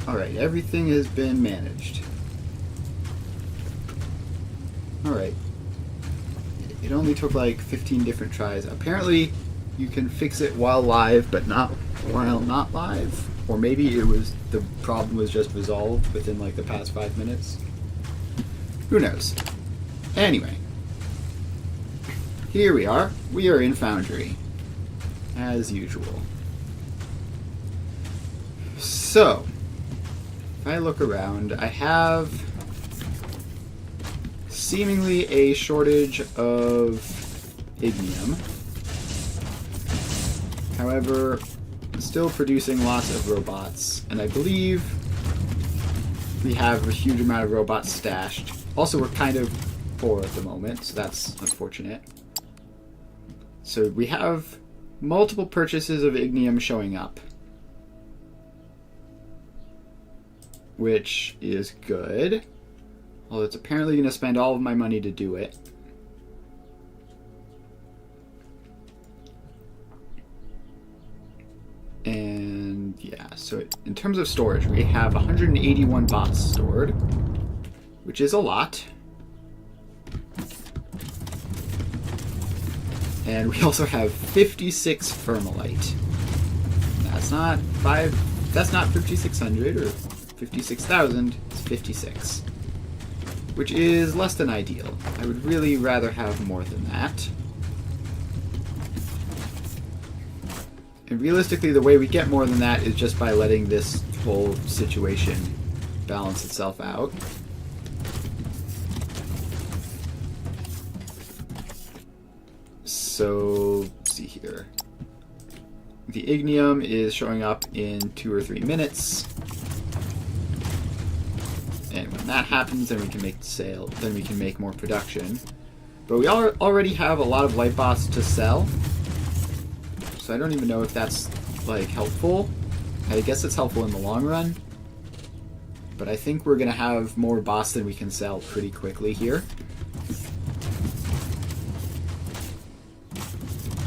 Alright, everything has been managed. Alright. It only took like 15 different tries. Apparently, you can fix it while live, but not while not live. Or maybe it was the problem was just resolved within like the past 5 minutes. Who knows? Anyway. Here we are. We are in Foundry. As usual. So, if I look around, I have seemingly a shortage of ignium. However, still producing lots of robots, and I believe we have a huge amount of robots stashed. Also, we're kind of poor at the moment, so that's unfortunate. So we have multiple purchases of ignium showing up, which is good. Although it's apparently going to spend all of my money to do it. And yeah, so in terms of storage, we have 181 bots stored, which is a lot. And we also have 56 Thermalite. That's not 5,600 or 56,000, it's 56. Which is less than ideal. I would really rather have more than that. And realistically, the way we get more than that is just by letting this whole situation balance itself out. So, let's see here. The ignium is showing up in 2 or 3 minutes. And when that happens, then we can make the sale. Then we can make more production. But we already have a lot of light bots to sell. So I don't even know if that's, like, helpful. I guess it's helpful in the long run. But I think we're going to have more bots than we can sell pretty quickly here.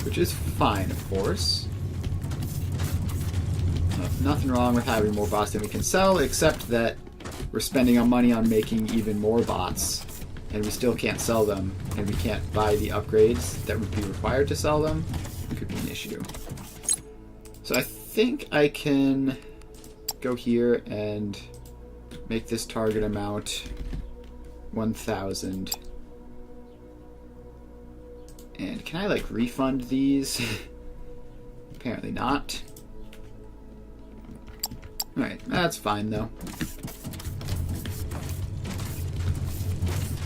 Which is fine, of course. Nothing wrong with having more bots than we can sell, except that we're spending our money on making even more bots, and we still can't sell them, and we can't buy the upgrades that would be required to sell them. It could be an issue. So I think I can go here and make this target amount 1,000. And can I, like, refund these? Apparently not. Alright, that's fine, though.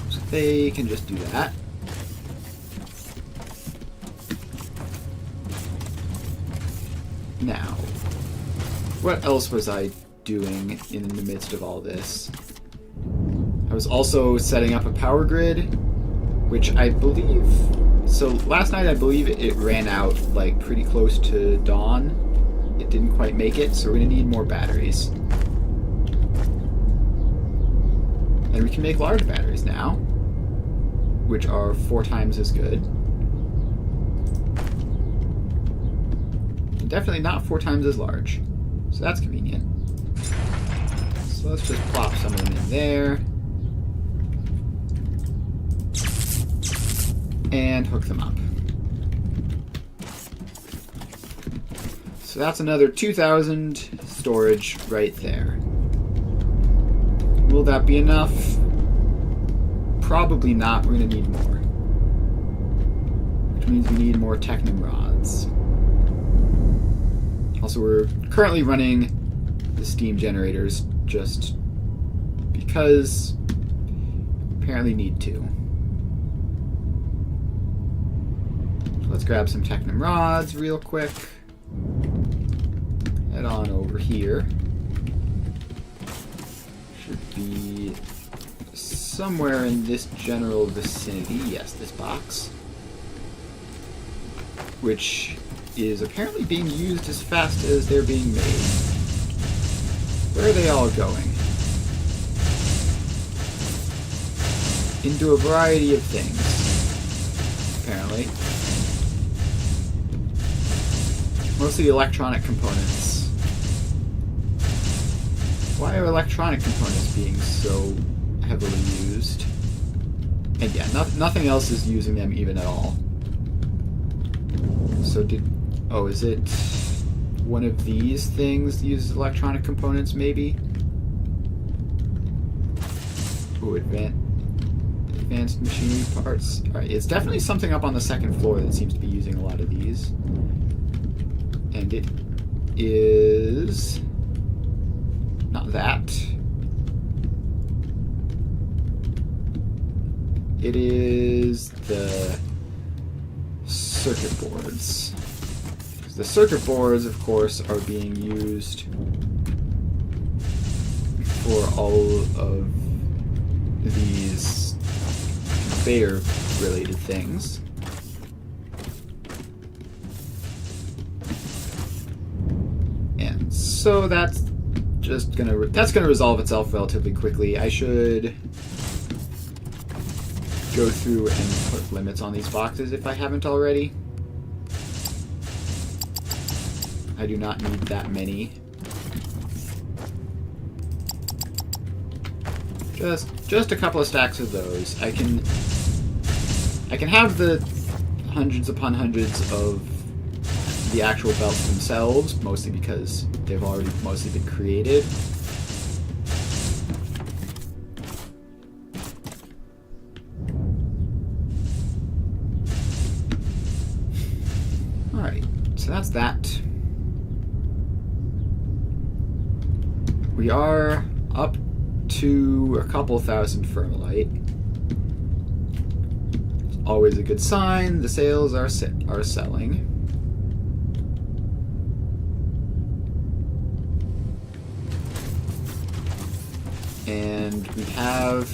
So they can just do that. Now, what else was I doing in the midst of all this? I was also setting up a power grid, which I believe... So last night I believe it ran out like pretty close to dawn. It didn't quite make it, so we're going to need more batteries. And we can make large batteries now, which are 4 times as good. And definitely not 4 times as large, so that's convenient. So let's just plop some of them in there. And hook them up. So that's another 2,000 storage right there. Will that be enough? Probably not. We're going to need more. Which means we need more Technim rods. Also, we're currently running the steam generators just because we apparently need to. Let's grab some Technim rods real quick. Head on over here. Should be somewhere in this general vicinity. Yes, this box. Which is apparently being used as fast as they're being made. Where are they all going? Into a variety of things, apparently. Mostly electronic components. why are electronic components being so heavily used? And yeah, nothing else is using them even at all. So oh, is it one of these things uses electronic components, maybe? Ooh, advanced machinery parts. Alright, it's definitely something up on the second floor that seems to be using a lot of these. And it is... not that. It is the circuit boards. The circuit boards, of course, are being used for all of these conveyor-related things. And so that's just gonna resolve itself relatively quickly. I should go through and put limits on these boxes if I haven't already. I do not need that many. Just a couple of stacks of those. I can have the hundreds upon hundreds of the actual belts themselves, mostly because they've already mostly been created. Alright, so that's that. We are up to a couple thousand Fermalite. It's always a good sign. The sales are selling. And we have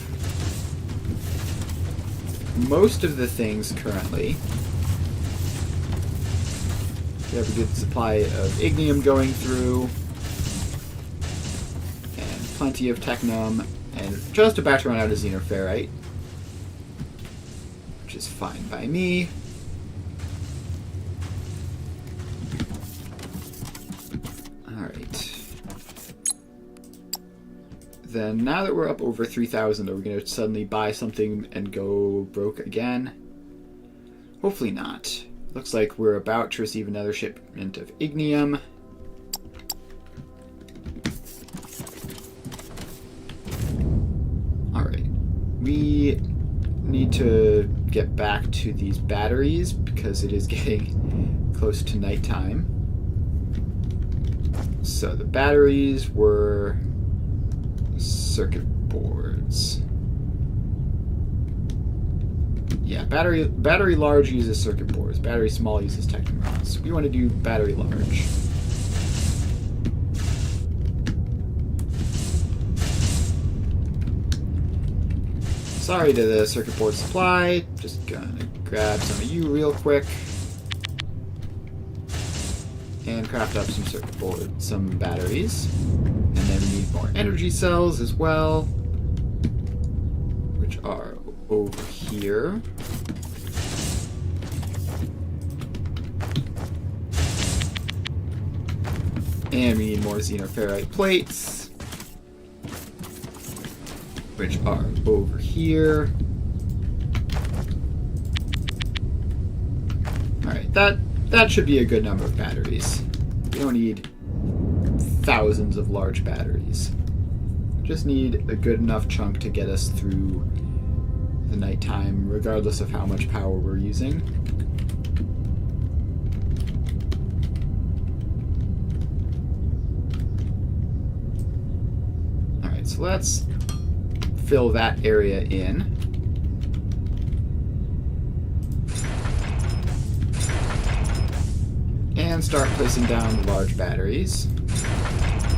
most of the things currently. We have a good supply of ignium going through. Plenty of technum, and just about to run out of xenoferrite, which is fine by me. Alright. Then, now that we're up over 3,000, are we going to suddenly buy something and go broke again? Hopefully not. Looks like we're about to receive another shipment of ignium. We need to get back to these batteries because it is getting close to nighttime. So the batteries were circuit boards. Yeah, battery large uses circuit boards. Battery small uses technorods. We want to do battery large. Sorry to the circuit board supply. Just gonna grab some of you real quick. And craft up some batteries. And then we need more energy cells as well. Which are over here. And we need more xenoferrite plates, which are over here. Alright, that should be a good number of batteries. We don't need thousands of large batteries. We just need a good enough chunk to get us through the nighttime, regardless of how much power we're using. Alright, so let's fill that area in. And start placing down the large batteries.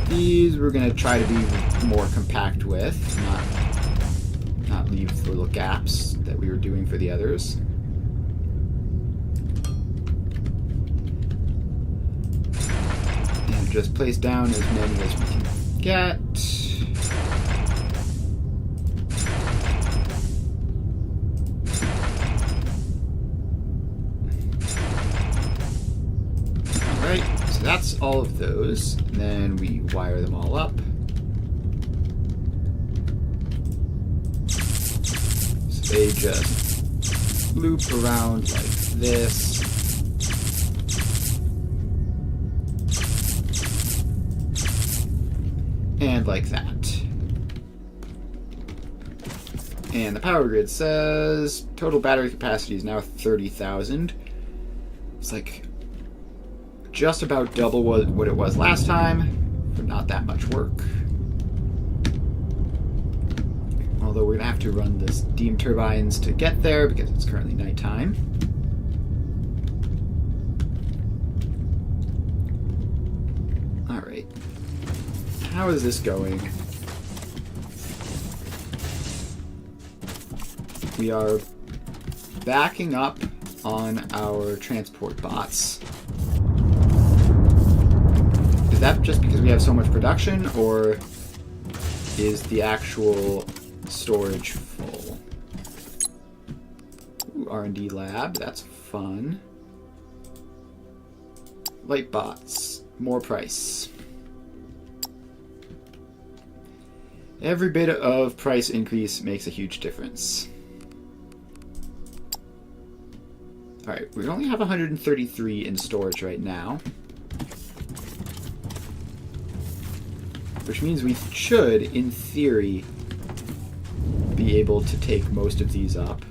These we're going to try to be more compact with, not leave the little gaps that we were doing for the others. And just place down as many as we can get. Alright, so that's all of those. And then we wire them all up. they just loop around like this. And like that. And the power grid says total battery capacity is now 30,000. It's like just about double what it was last time, but not that much work. Although we're going to have to run the steam turbines to get there because it's currently nighttime. Alright. How is this going? We are backing up on our transport bots. Is that just because we have so much production, or is the actual storage full? Ooh, R&D lab, that's fun. Light bots, more price. Every bit of price increase makes a huge difference. Alright, we only have 133 in storage right now. Which means we should, in theory, be able to take most of these up.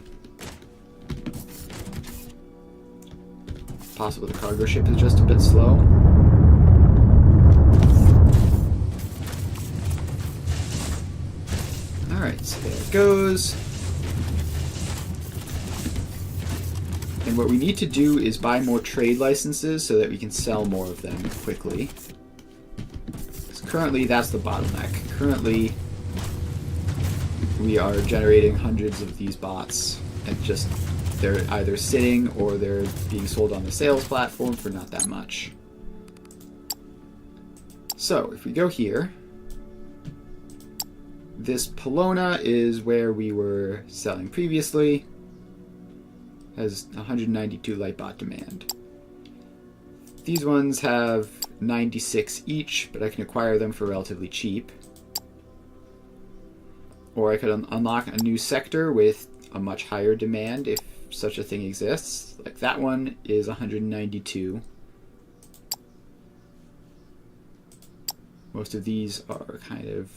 Possible the cargo ship is just a bit slow. Alright, so there it goes. And what we need to do is buy more trade licenses so that we can sell more of them quickly. Currently, that's the bottleneck. Currently, we are generating hundreds of these bots, and just they're either sitting or they're being sold on the sales platform for not that much. So, if we go here, this Polona is where we were selling previously. Has 192 Lightbot demand. These ones have 96 each, but I can acquire them for relatively cheap. Or I could unlock a new sector with a much higher demand if such a thing exists. Like that one is 192. Most of these are kind of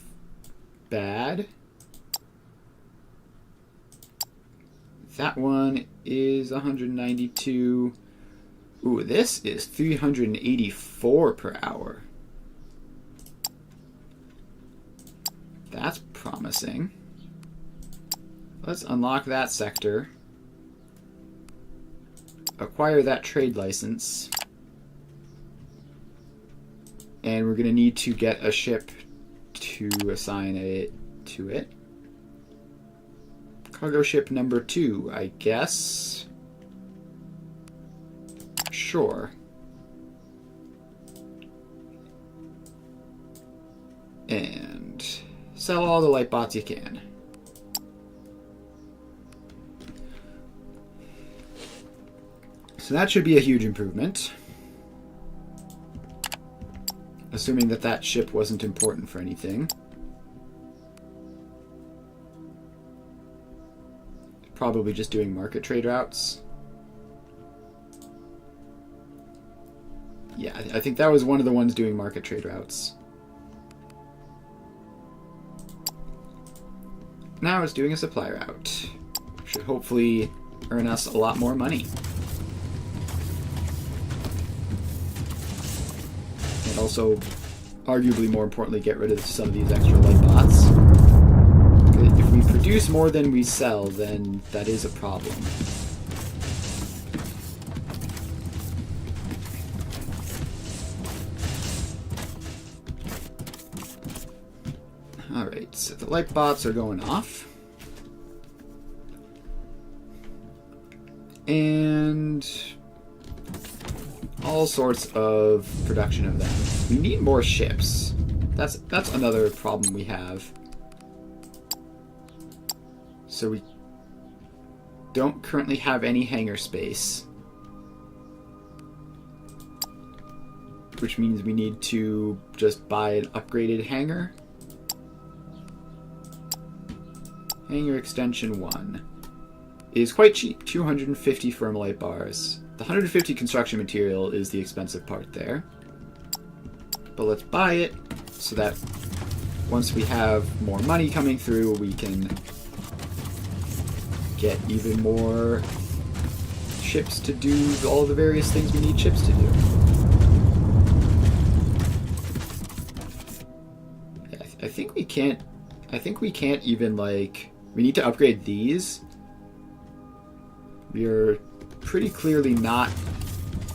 bad. That one is 192. Ooh, this is 384 per hour. That's promising. Let's unlock that sector. Acquire that trade license. And we're going to need to get a ship to assign it to it. Cargo ship number 2, I guess. Sure. And sell all the light bots you can. So that should be a huge improvement. Assuming that that ship wasn't important for anything. Probably just doing market trade routes. Yeah, I think that was one of the ones doing market trade routes. Now it's doing a supply route. Should hopefully earn us a lot more money. And also, arguably more importantly, get rid of some of these extra light bots. If we produce more than we sell, then that is a problem. Alright, so the light bots are going off. And all sorts of production of them. We need more ships. That's another problem we have. So we don't currently have any hangar space. Which means we need to just buy an upgraded hangar. Hangar extension 1. is quite cheap, 250 Firmalite bars. The 150 construction material is the expensive part there. But let's buy it so that once we have more money coming through, we can get even more ships to do all the various things we need ships to do. I think we can't even, like, we need to upgrade these. We're pretty clearly not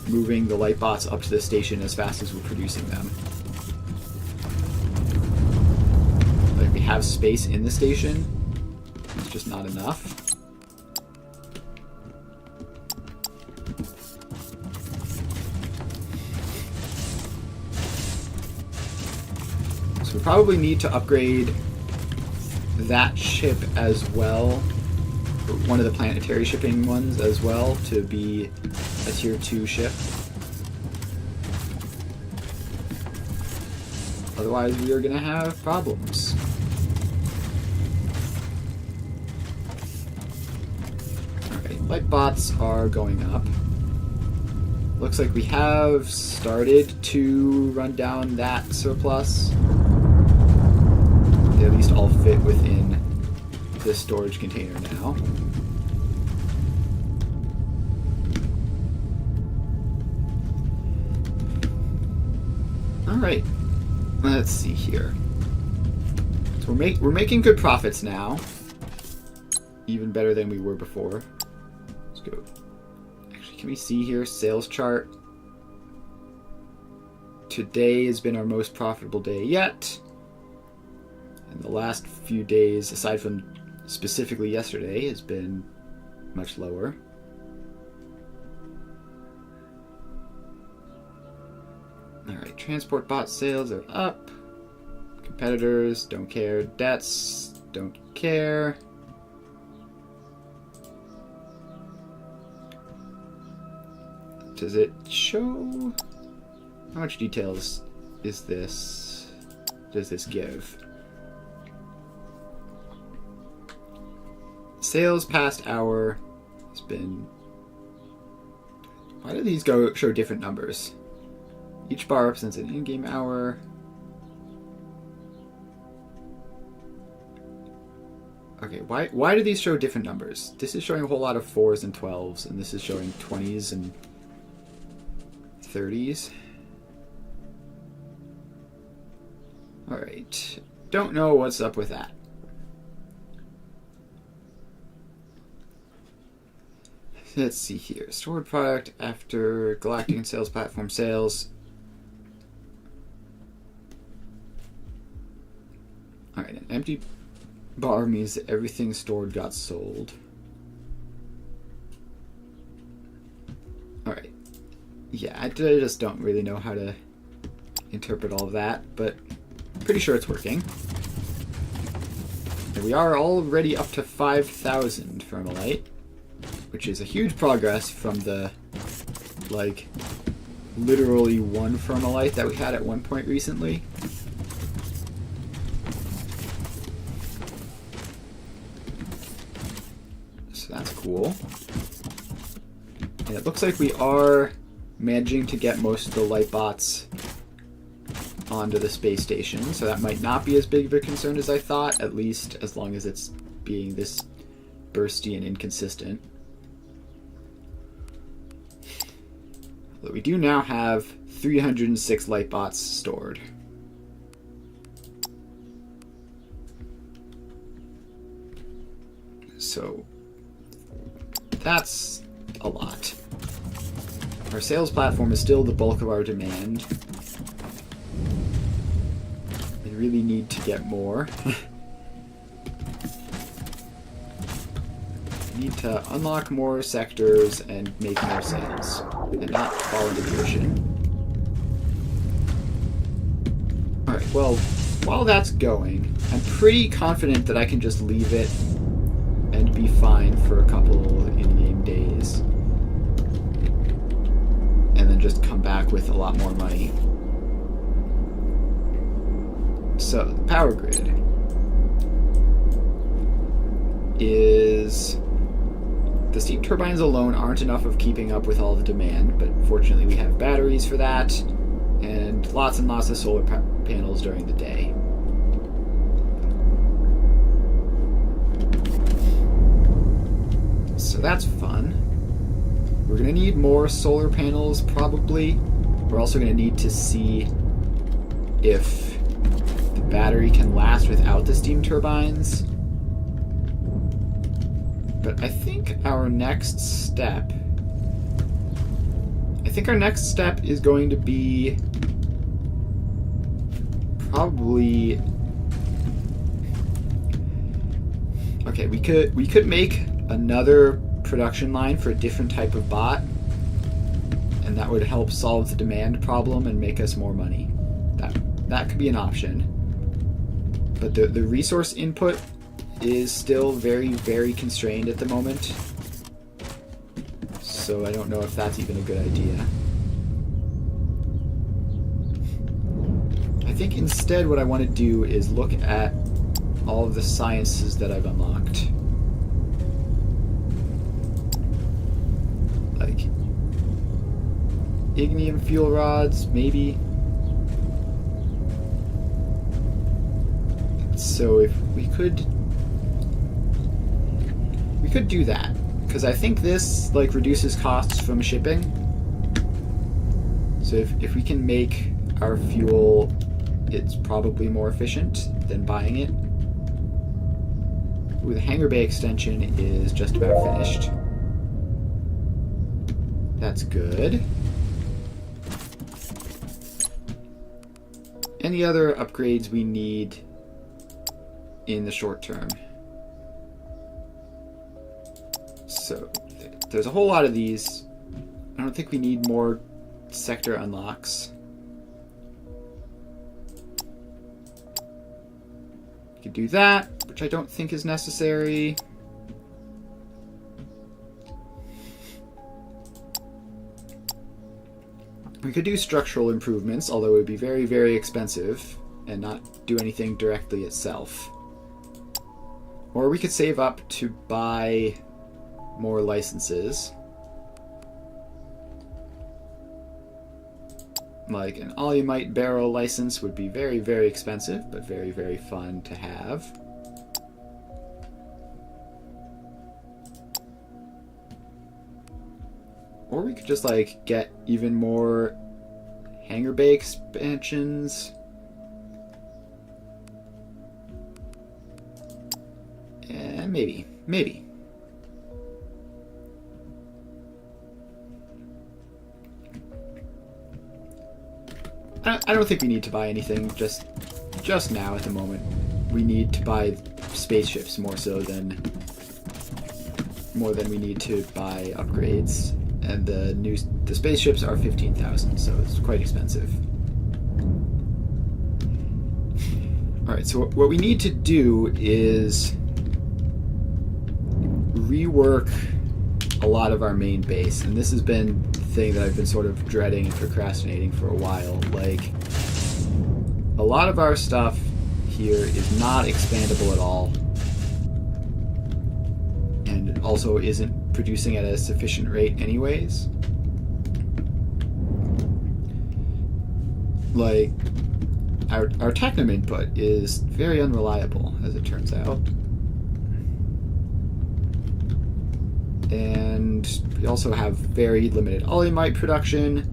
moving the light bots up to the station as fast as we're producing them. Like, we have space in the station, it's just not enough. So we probably need to upgrade that ship as well, one of the planetary shipping ones as well, to be a tier 2 ship. Otherwise we are going to have problems. Alright, light bots are going up. Looks like we have started to run down that surplus. They at least all fit within this storage container now. Alright, let's see here. So we're making good profits now. Even better than we were before. Let's go. Actually, can we see here? Sales chart. Today has been our most profitable day yet. And the last few days, aside from specifically yesterday, has been much lower. Alright, transport bot sales are up. Competitors, don't care. Debts, don't care. Does it show? How much details does this give? Sales past hour has been... Why do these show different numbers? Each bar represents an in-game hour. Okay, why do these show different numbers? This is showing a whole lot of 4s and 12s, and this is showing 20s and 30s. Alright, don't know what's up with that. Let's see here. Stored product after Galactic and Sales Platform sales. Alright, an empty bar means that everything stored got sold. Alright. Yeah, I just don't really know how to interpret all of that, but pretty sure it's working. And we are already up to 5,000 Firmalite, which is a huge progress from the, like, literally 1 Firmalite that we had at one point recently. So that's cool. And it looks like we are managing to get most of the light bots onto the space station, so that might not be as big of a concern as I thought, at least as long as it's being this bursty and inconsistent. But we do now have 306 light bots stored. So that's a lot. Our sales platform is still the bulk of our demand. We really need to get more. We need to unlock more sectors and make more sales, and not fall into the ocean. Alright, well, while that's going, I'm pretty confident that I can just leave it and be fine for a couple in-game days. And then just come back with a lot more money. So, the power grid is the steam turbines alone aren't enough of keeping up with all the demand, but fortunately we have batteries for that, and lots of solar panels during the day. So that's fun. We're going to need more solar panels, probably. We're also going to need to see if the battery can last without the steam turbines. But I think our next step is going to be probably... Okay, we could make another production line for a different type of bot, and that would help solve the demand problem and make us more money. That could be an option. But the resource input is still very constrained at the moment, so I don't know if that's even a good idea. I think instead what I want to do is look at all of the sciences that I've unlocked. Like ignium fuel rods, maybe. So if we could do that, because I think this like reduces costs from shipping. So if we can make our fuel, it's probably more efficient than buying it. Ooh, the hangar bay extension is just about finished. That's good. Any other upgrades we need in the short term? So there's a whole lot of these. I don't think we need more sector unlocks. We could do that, which I don't think is necessary. We could do structural improvements, although it would be very expensive and not do anything directly itself. Or we could save up to buy more licenses. Like an Alumite barrel license would be very expensive, but very fun to have. Or we could just like get even more hangar bay expansions. And maybe. I don't think we need to buy anything just now at the moment. We need to buy spaceships more than we need to buy upgrades. And the spaceships are 15,000, so it's quite expensive. Alright, so what we need to do is rework a lot of our main base, and this has been the thing that I've been sort of dreading and procrastinating for a while. Like, a lot of our stuff here is not expandable at all, and it also isn't producing at a sufficient rate anyways. Like, our Technum input is very unreliable, as it turns out. And we also have very limited Alumite production.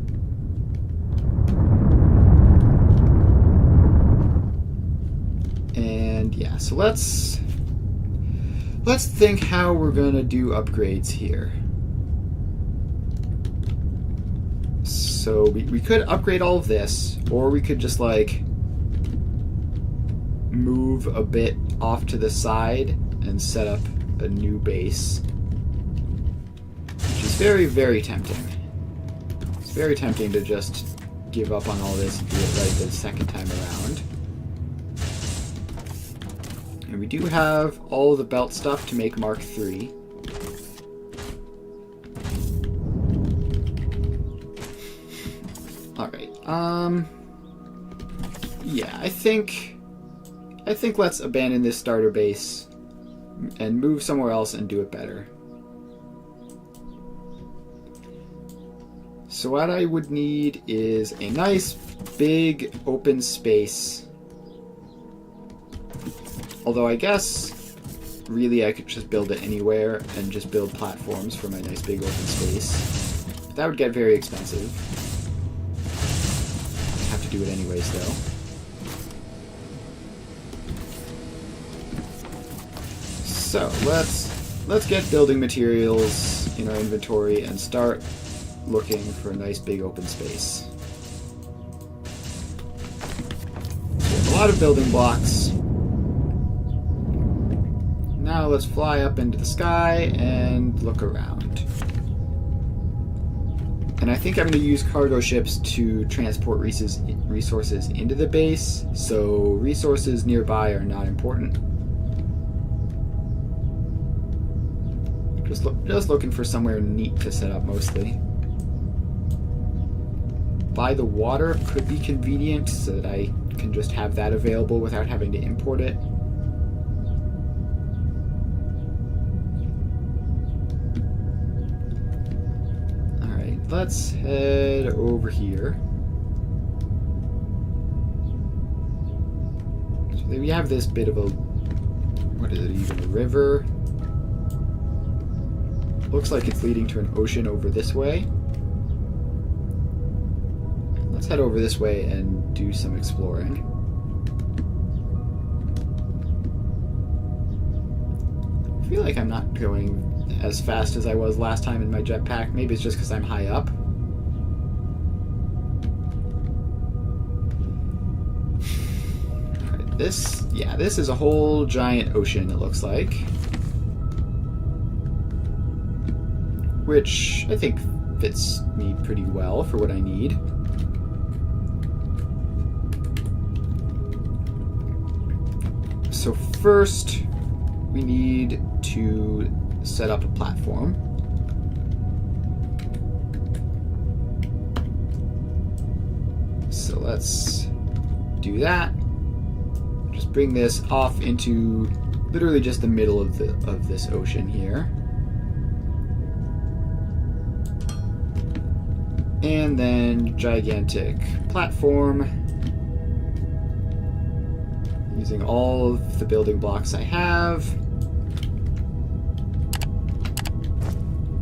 And yeah, so let's think how we're gonna do upgrades here. So we could upgrade all of this, or we could just like move a bit off to the side and set up a new base. Which is very tempting. It's very tempting to just give up on all this and do it right the second time around. And we do have all of the belt stuff to make Mark III. Alright, yeah, I think let's abandon this starter base and move somewhere else and do it better. So what I would need is a nice big open space. Although I guess really I could just build it anywhere and just build platforms for my nice big open space. But that would get very expensive. I'd have to do it anyways though. So let's get building materials in our inventory and start looking for a nice big open space. So we have a lot of building blocks. Now let's fly up into the sky and look around. And I think I'm going to use cargo ships to transport resources into the base, so resources nearby are not important. Just looking for somewhere neat to set up mostly. By the water could be convenient so that I can just have that available without having to import it. Alright, let's head over here. So we have this bit of a, what is it even, a river? Looks like it's leading to an ocean over this way. Let's head over this way and do some exploring. I feel like I'm not going as fast as I was last time in my jetpack. Maybe it's just because I'm high up. Alright, this is a whole giant ocean, it looks like. Which I think fits me pretty well for what I need. So first, we need to set up a platform. So let's do that. Just bring this off into literally just the middle of this ocean here. And then gigantic platform. Using all of the building blocks I have.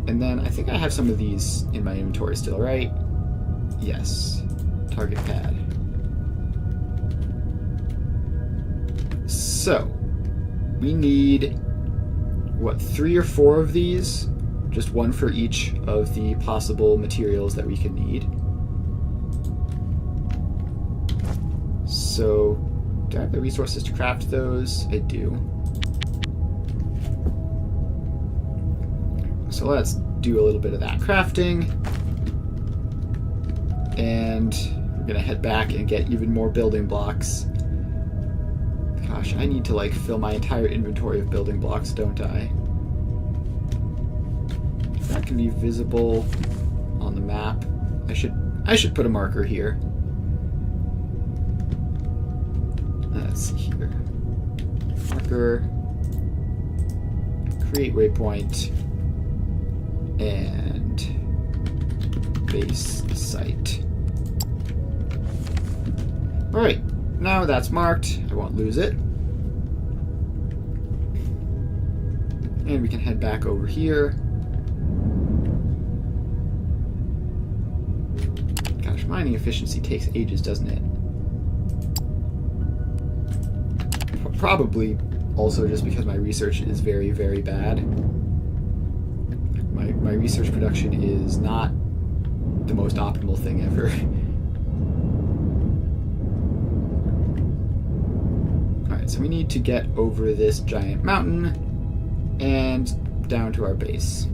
And then I think I have some of these in my inventory still, right? Yes. Target pad. So, we need, what, 3 or 4 of these? Just one for each of the possible materials that we can need. So, do I have the resources to craft those? I do. So let's do a little bit of that crafting. And we're gonna head back and get even more building blocks. Gosh, I need to like fill my entire inventory of building blocks, don't I? That can be visible on the map. I should put a marker here. Let's see here. Marker. Create waypoint. And base site. Alright, now that's marked. I won't lose it. And we can head back over here. Gosh, mining efficiency takes ages, doesn't it? Probably also just because my research is very, very bad. My research production is not the most optimal thing ever. Alright, so we need to get over this giant mountain and down to our base.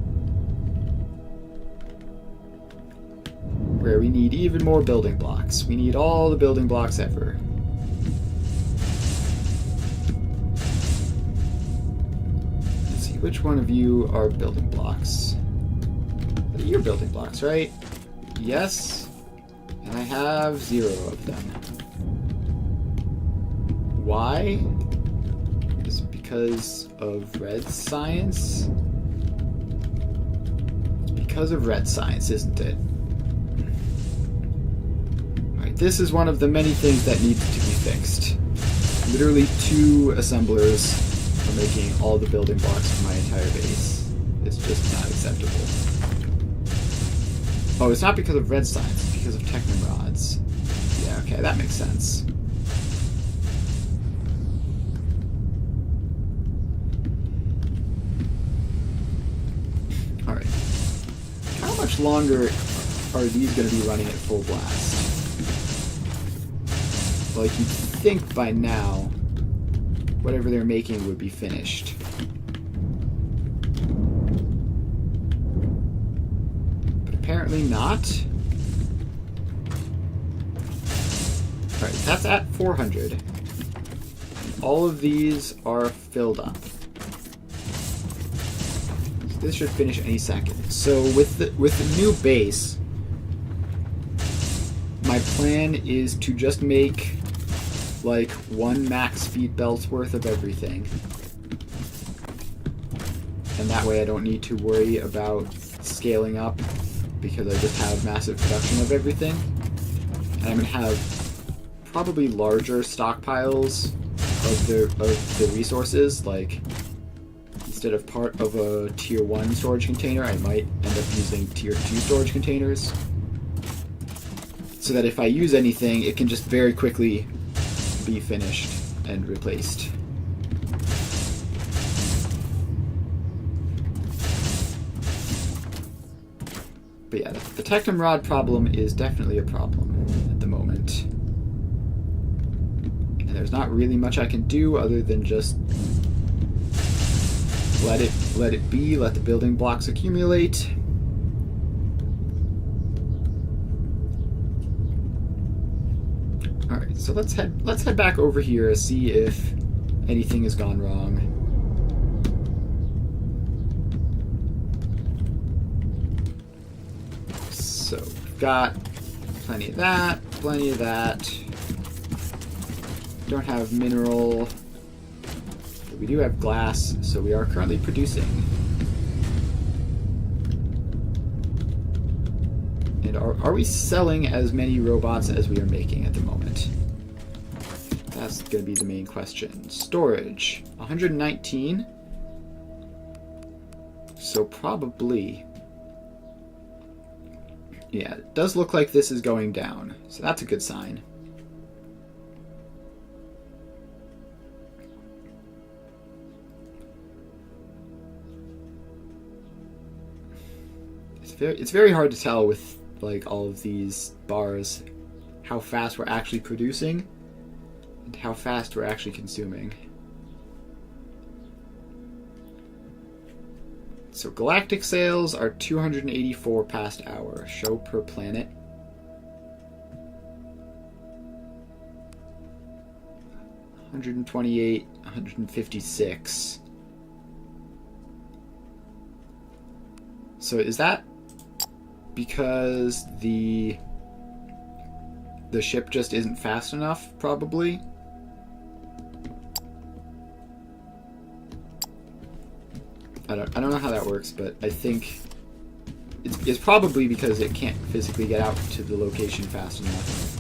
Where we need even more building blocks. We need all the building blocks ever. Let's see, which one of you are building blocks? You're building blocks, right? Yes. And I have 0 of them. Why? Is it because of red science? It's because of red science, isn't it? this is one of the many things that needs to be fixed. Literally 2 assemblers are making all the building blocks for my entire base. It's just not acceptable. Oh, it's not because of redstone, it's because of technim rods. Yeah, okay, that makes sense. Alright. How much longer are these going to be running at full blast? Like, you'd think by now, whatever they're making would be finished. But apparently not. Alright, that's at 400. And all of these are filled up. So this should finish any second. So with the new base, my plan is to just make like 1 max speed belt's worth of everything. And that way I don't need to worry about scaling up because I just have massive production of everything. And I'm going to have probably larger stockpiles of the resources. Like, instead of part of a tier 1 storage container, I might end up using tier 2 storage containers. So that if I use anything, it can just very quickly be finished and replaced. But yeah, the technim rod problem is definitely a problem at the moment. And there's not really much I can do other than just let it be, let the building blocks accumulate. Alright, so let's head back over here and see if anything has gone wrong. So we've got plenty of that, plenty of that. Don't have mineral, but we do have glass, so we are currently producing. And are we selling as many robots as we are making at the moment? That's going to be the main question. Storage, 119. So probably... yeah, it does look like this is going down. So that's a good sign. It's very hard to tell with like all of these bars how fast we're actually producing and how fast we're actually consuming. So galactic sales are 284 past hour. Show per planet. $128, 156. So is that because the ship just isn't fast enough, probably? I don't know how that works, but I think it's probably because it can't physically get out to the location fast enough.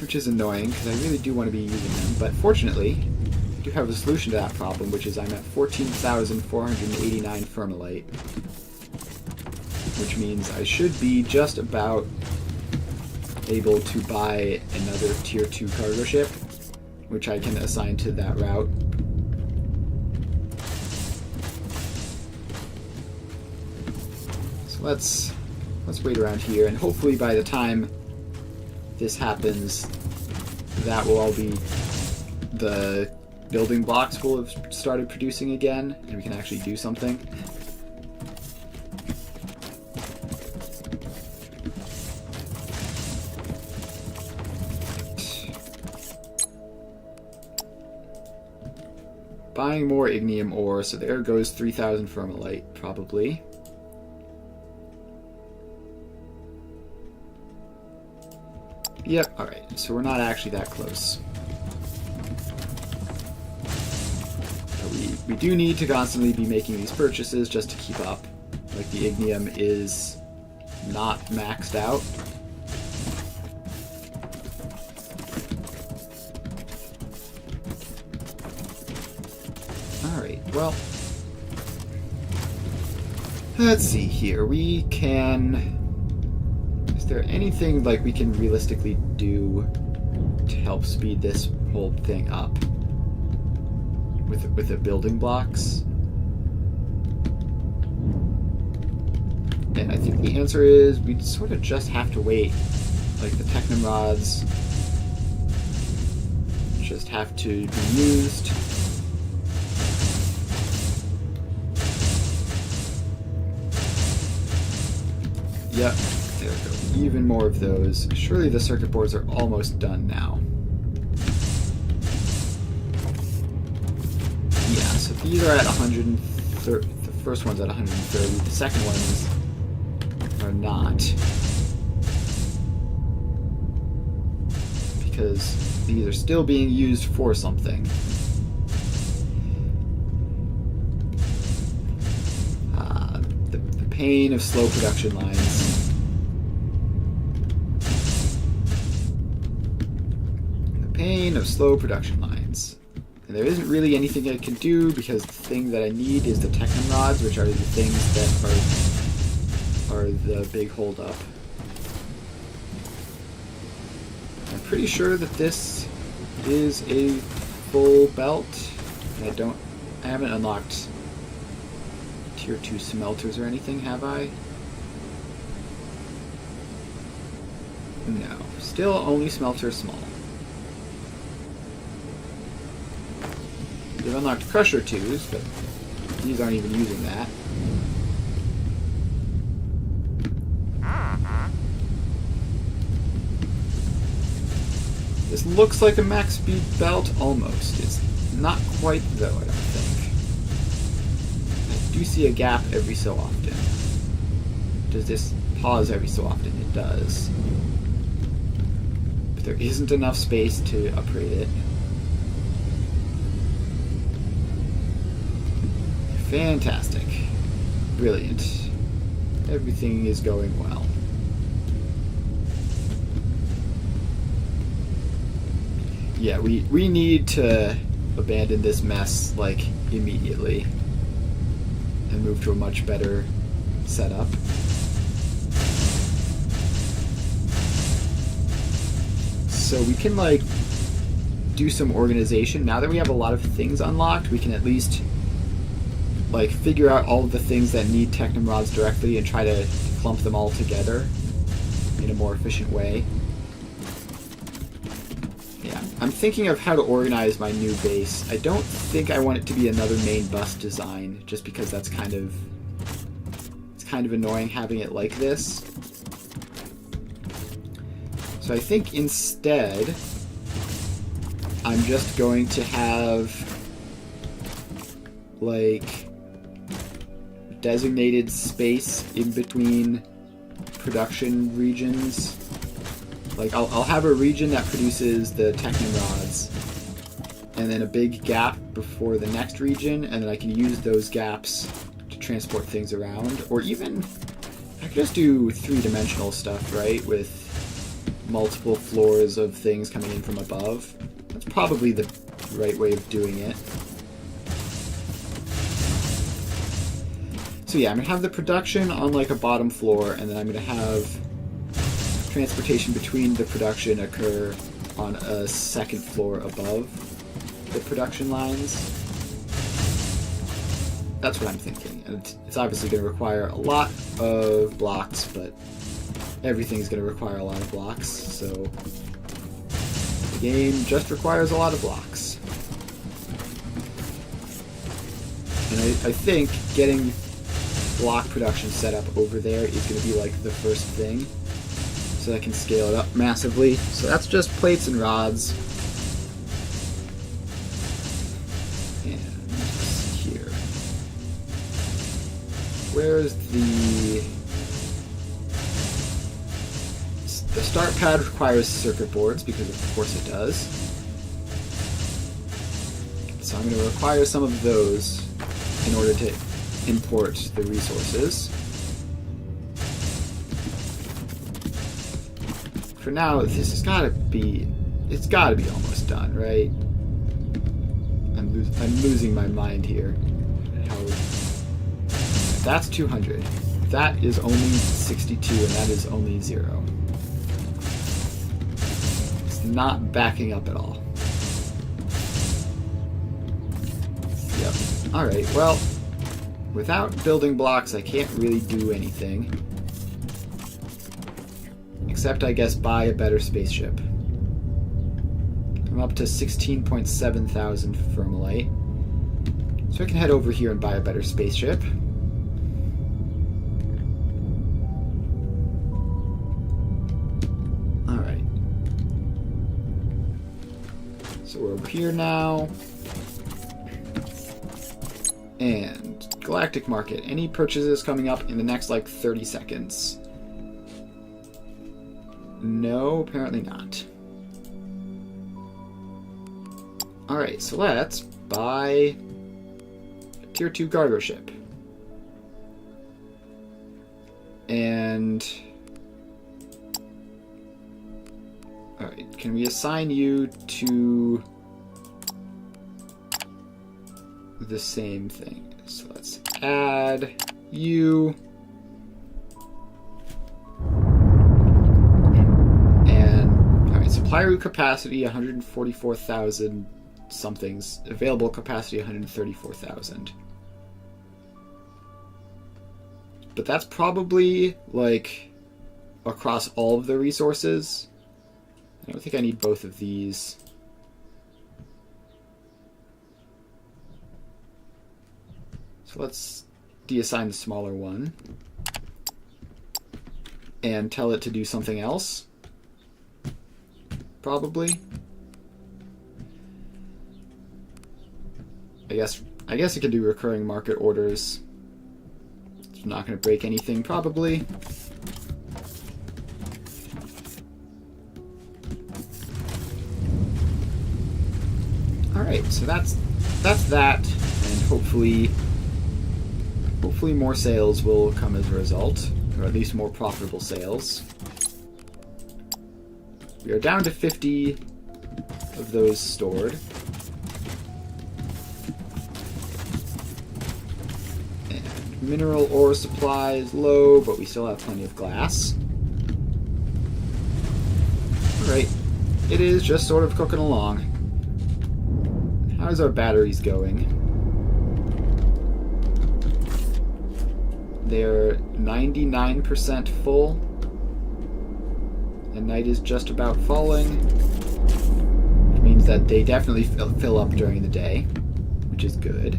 Which is annoying, because I really do want to be using them, but fortunately, I do have a solution to that problem, which is I'm at 14,489 Fermalite. Which means I should be just about able to buy another tier 2 cargo ship, which I can assign to that route. So let's wait around here, and hopefully by the time this happens, that will all be the building blocks will have started producing again, and we can actually do something. Buying more ignium ore, so there goes 3,000 Fermalite, probably. Yep, alright, so we're not actually that close. But we do need to constantly be making these purchases just to keep up. Like, the ignium is not maxed out, Alright, well, let's see here. We can... Is there anything like we can realistically do to help speed this whole thing up with the building blocks? And I think the answer is we sort of just have to wait. Like the technomrods just have to be used. Yep, there we go. Even more of those. Surely the circuit boards are almost done now. Yeah, so these are at 130. The first one's at 130. The second ones are not. Because these are still being used for something. The pain of slow production lines. The pain of slow production lines. And there isn't really anything I can do because the thing that I need is the technomrods, which are the things that are the big holdup. I'm pretty sure that this is a full belt. I haven't unlocked tier 2 smelters or anything, have I? No. Still only smelter small. We've unlocked crusher 2s, but these aren't even using that. This looks like a max speed belt, almost. It's not quite, though, I don't think. I do see a gap every so often. Does this pause every so often? It does. But there isn't enough space to upgrade it. Fantastic. Brilliant. Everything is going well. Yeah, we need to abandon this mess, like, immediately. And move to a much better setup. So we can, like, do some organization. Now that we have a lot of things unlocked, we can at least, like, figure out all of the things that need technomrods directly and try to clump them all together in a more efficient way. Yeah, I'm thinking of how to organize my new base. I don't think I want it to be another main bus design, just because that's kind of annoying having it like this. So I think instead, I'm just going to have, like, designated space in between production regions. Like, I'll have a region that produces the technomrods, and then a big gap before the next region, and then I can use those gaps to transport things around. Or even, I could just do three-dimensional stuff, right? With multiple floors of things coming in from above. That's probably the right way of doing it. So yeah, I'm going to have the production on, like, a bottom floor, and then I'm going to have transportation between the production occur on a second floor above the production lines. That's what I'm thinking. And it's obviously going to require a lot of blocks, but everything's going to require a lot of blocks, so the game just requires a lot of blocks. And I think getting block production set up over there is going to be, like, the first thing, so I can scale it up massively. So that's just plates and rods. And here. Where's the start pad requires circuit boards, because of course it does. So I'm going to require some of those in order to import the resources. For now, this has got to be, it's got to be almost done, right? I'm losing my mind here. How... That's 200. That is only 62, and that is only 0. It's not backing up at all. Yep. Alright, well, without building blocks, I can't really do anything. Except, I guess, buy a better spaceship. I'm up to 16.7 thousand Thermalite. So I can head over here and buy a better spaceship. Alright. So we're over here now. And Galactic Market. Any purchases coming up in the next, like, 30 seconds? No, apparently not. Alright, so let's buy a Tier 2 cargo ship. And... Alright, can we assign you to the same thing? So let's add you. And, alright, supply route capacity 144,000 somethings. Available capacity 134,000. But that's probably, like, across all of the resources. I don't think I need both of these. So let's deassign the smaller one. And tell it to do something else. Probably. I guess it can do recurring market orders. It's not going to break anything, probably. Alright, so that's that, and hopefully more sales will come as a result, or at least more profitable sales. We are down to 50 of those stored. And mineral ore supply is low, but we still have plenty of glass. Alright, it is just sort of cooking along. How's our batteries going? They're 99% full. And night is just about falling. Which means that they definitely fill up during the day, which is good.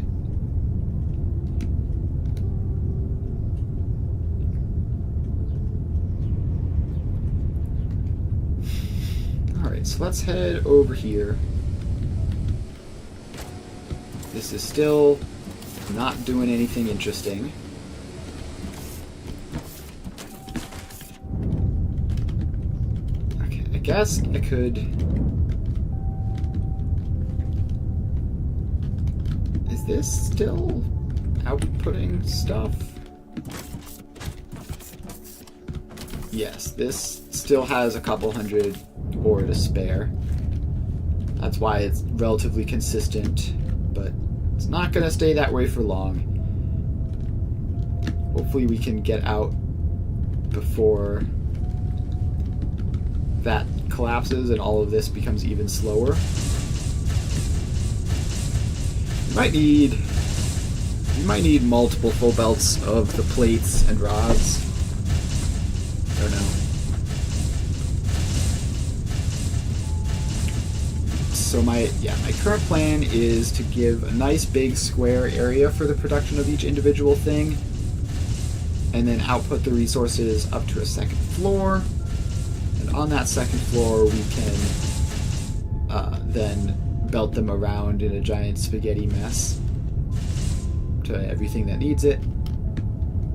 Alright, so let's head over here. This is still not doing anything interesting. Okay, I guess I could... Is this still outputting stuff? Yes, this still has a couple hundred ore to spare. That's why it's relatively consistent, but it's not going to stay that way for long. Hopefully we can get out before that collapses and all of this becomes even slower. You might need multiple full belts of the plates and rods. I don't know. So my current plan is to give a nice big square area for the production of each individual thing, and then output the resources up to a second floor, and on that second floor we can then belt them around in a giant spaghetti mess to everything that needs it,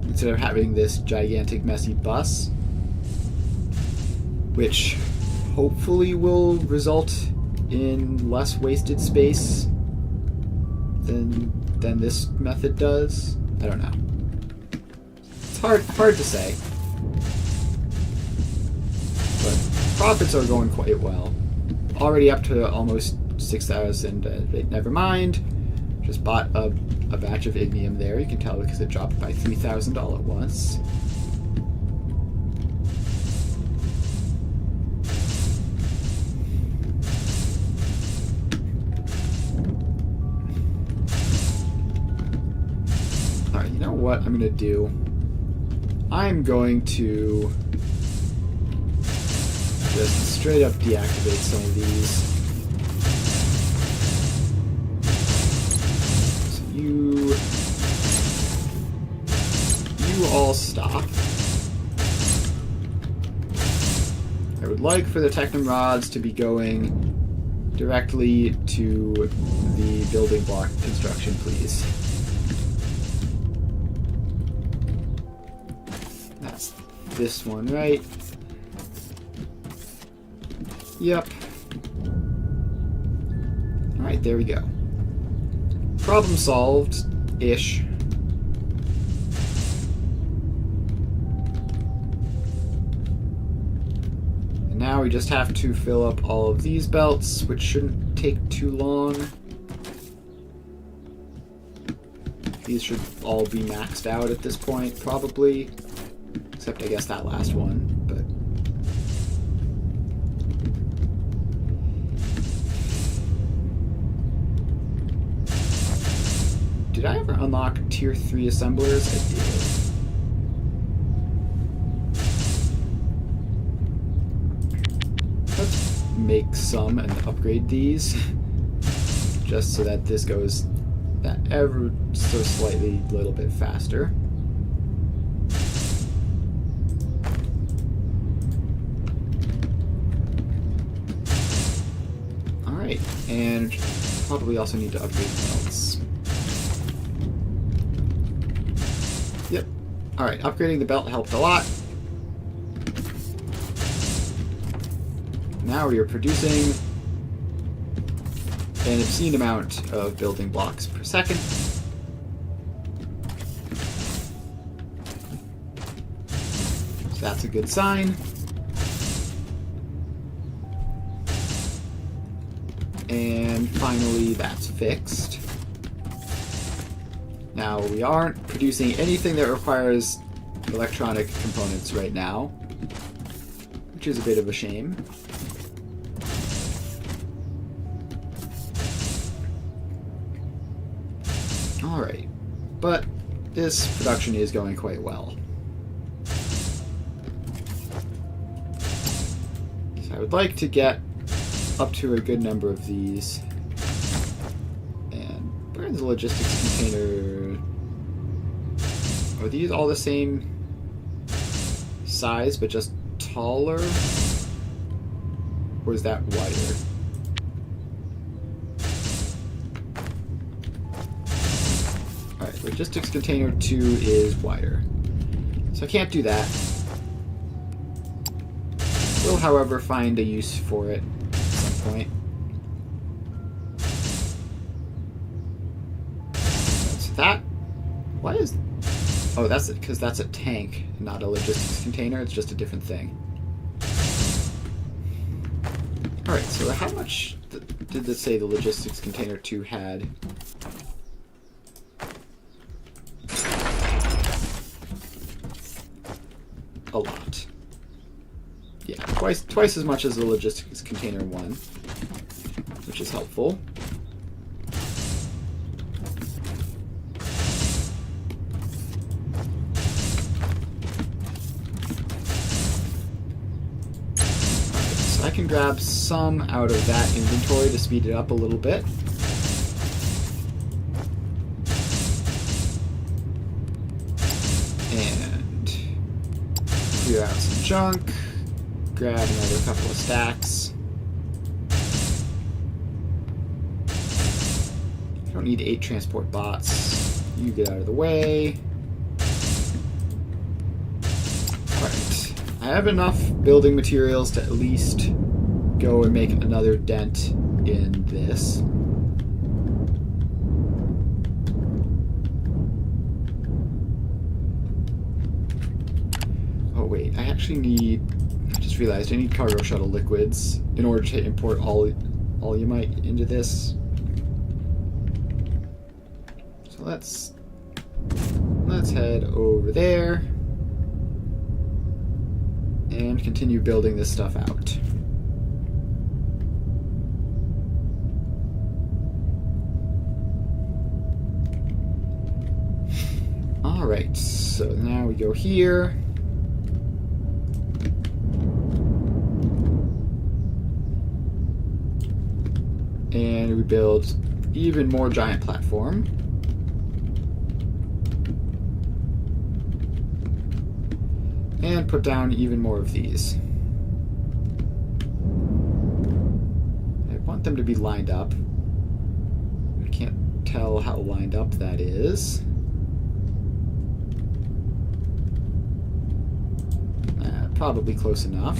instead of having this gigantic messy bus, which hopefully will result in less wasted space than this method does. I don't know. It's hard to say. But profits are going quite well. Already up to almost 6,000. Never mind. Just bought a batch of ignium there. You can tell because it dropped by 3,000 all at once. Alright, you know what I'm going to do? I'm going to just straight up deactivate some of these. So you all stop. I would like for the Technum rods to be going directly to the building block construction, please. That's this one, right? Yep. Alright, there we go. Problem solved-ish. And now we just have to fill up all of these belts, which shouldn't take too long. These should all be maxed out at this point, probably. Except, I guess, that last one, but... Did I ever unlock Tier 3 assemblers? I did. Let's make some and upgrade these. Just so that this goes that ever so slightly little bit faster. Alright, and probably also need to upgrade the belts. Yep. Alright, upgrading the belt helped a lot. Now we are producing an obscene amount of building blocks per second. So that's a good sign. And finally, that's fixed. Now, we aren't producing anything that requires electronic components right now, which is a bit of a shame. Alright, but this production is going quite well. So I would like to get up to a good number of these. And where's the logistics container? Are these all the same size but just taller? Or is that wider? Alright, logistics container 2 is wider. So I can't do that. Will, however, find a use for it at some point. That's that. Why is... Oh, that's it, because that's a tank, not a logistics container. It's just a different thing. Alright, so how much did this say the logistics container 2 had? A lot. Yeah, twice as much as the logistics container 1, which is helpful. So I can grab some out of that inventory to speed it up a little bit. And clear out some junk. Grab another couple of stacks. I don't need 8 transport bots. You get out of the way. Alright. I have enough building materials to at least go and make another dent in this. Oh wait, I actually need... I just realized I need cargo shuttle liquids in order to import all Alumite into this. So let's head over there and continue building this stuff out. Alright, so now we go here. And we build even more giant platform. And put down even more of these. I want them to be lined up. I can't tell how lined up that is. Probably close enough.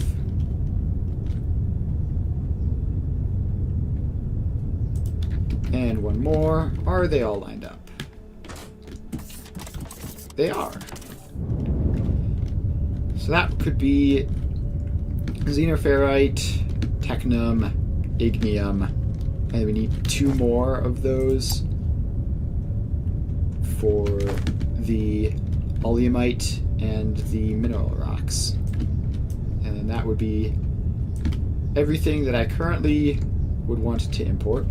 And one more. Are they all lined up? They are. So that could be xenoferrite, technum, ignium, and we need 2 more of those for the alumite and the mineral rocks. And then that would be everything that I currently would want to import.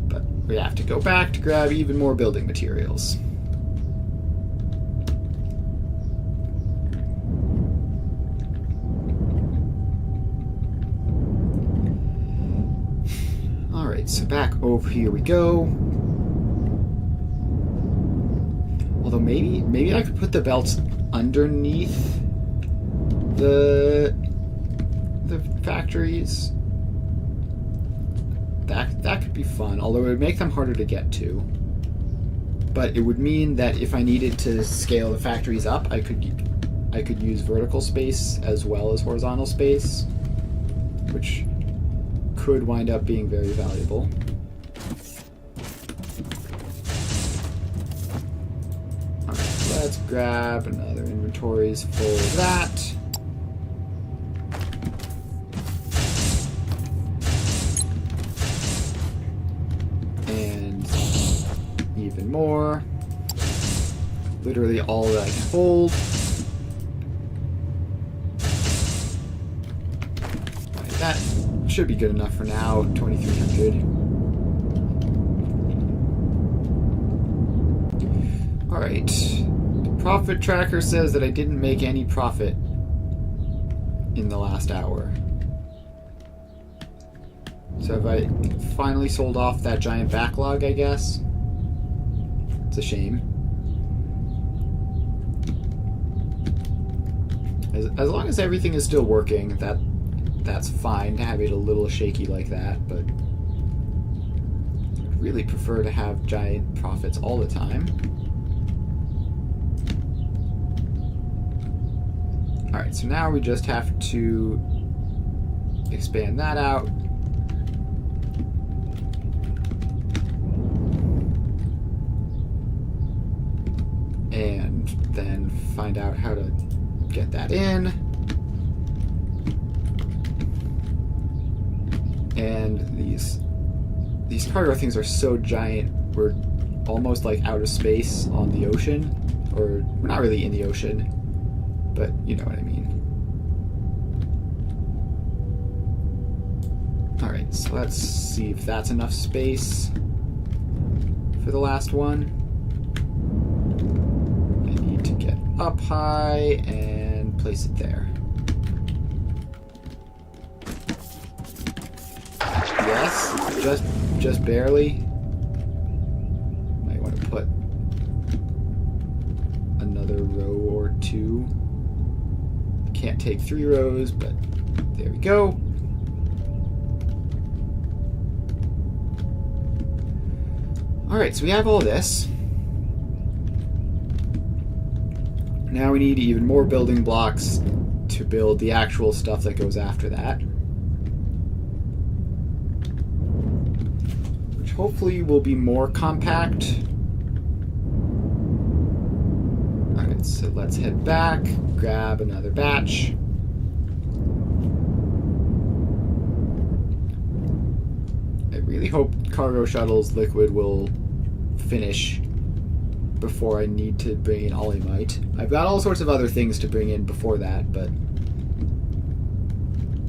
But we have to go back to grab even more building materials. Alright, so back over here we go. Although maybe I could put the belts underneath the factories. That could be fun, although it would make them harder to get to. But it would mean that if I needed to scale the factories up, I could use vertical space as well as horizontal space, which could wind up being very valuable. Alright, let's grab another inventories full of that. And even more. Literally all that I can hold. Alright, that should be good enough for now. 2,300. Alright. The profit tracker says that I didn't make any profit in the last hour. So have I finally sold off that giant backlog, I guess? It's a shame. As long as everything is still working, that's fine to have it a little shaky like that, but I'd really prefer to have giant profits all the time. Alright, so now we just have to expand that out. And then find out how to get that in. And these cargo things are so giant, we're almost like out of space on the ocean. Or we're not really in the ocean, but you know what I mean. Alright, so let's see if that's enough space for the last one. I need to get up high and place it there. Yes, just barely. Might want to put another row or 2. Can't take 3 rows, but there we go. Alright, so we have all this. Now we need even more building blocks to build the actual stuff that goes after that. Which hopefully will be more compact. Alright, so let's head back, grab another batch. really hope cargo shuttles liquid will finish before I need to bring in Ollymite. I've got all sorts of other things to bring in before that, but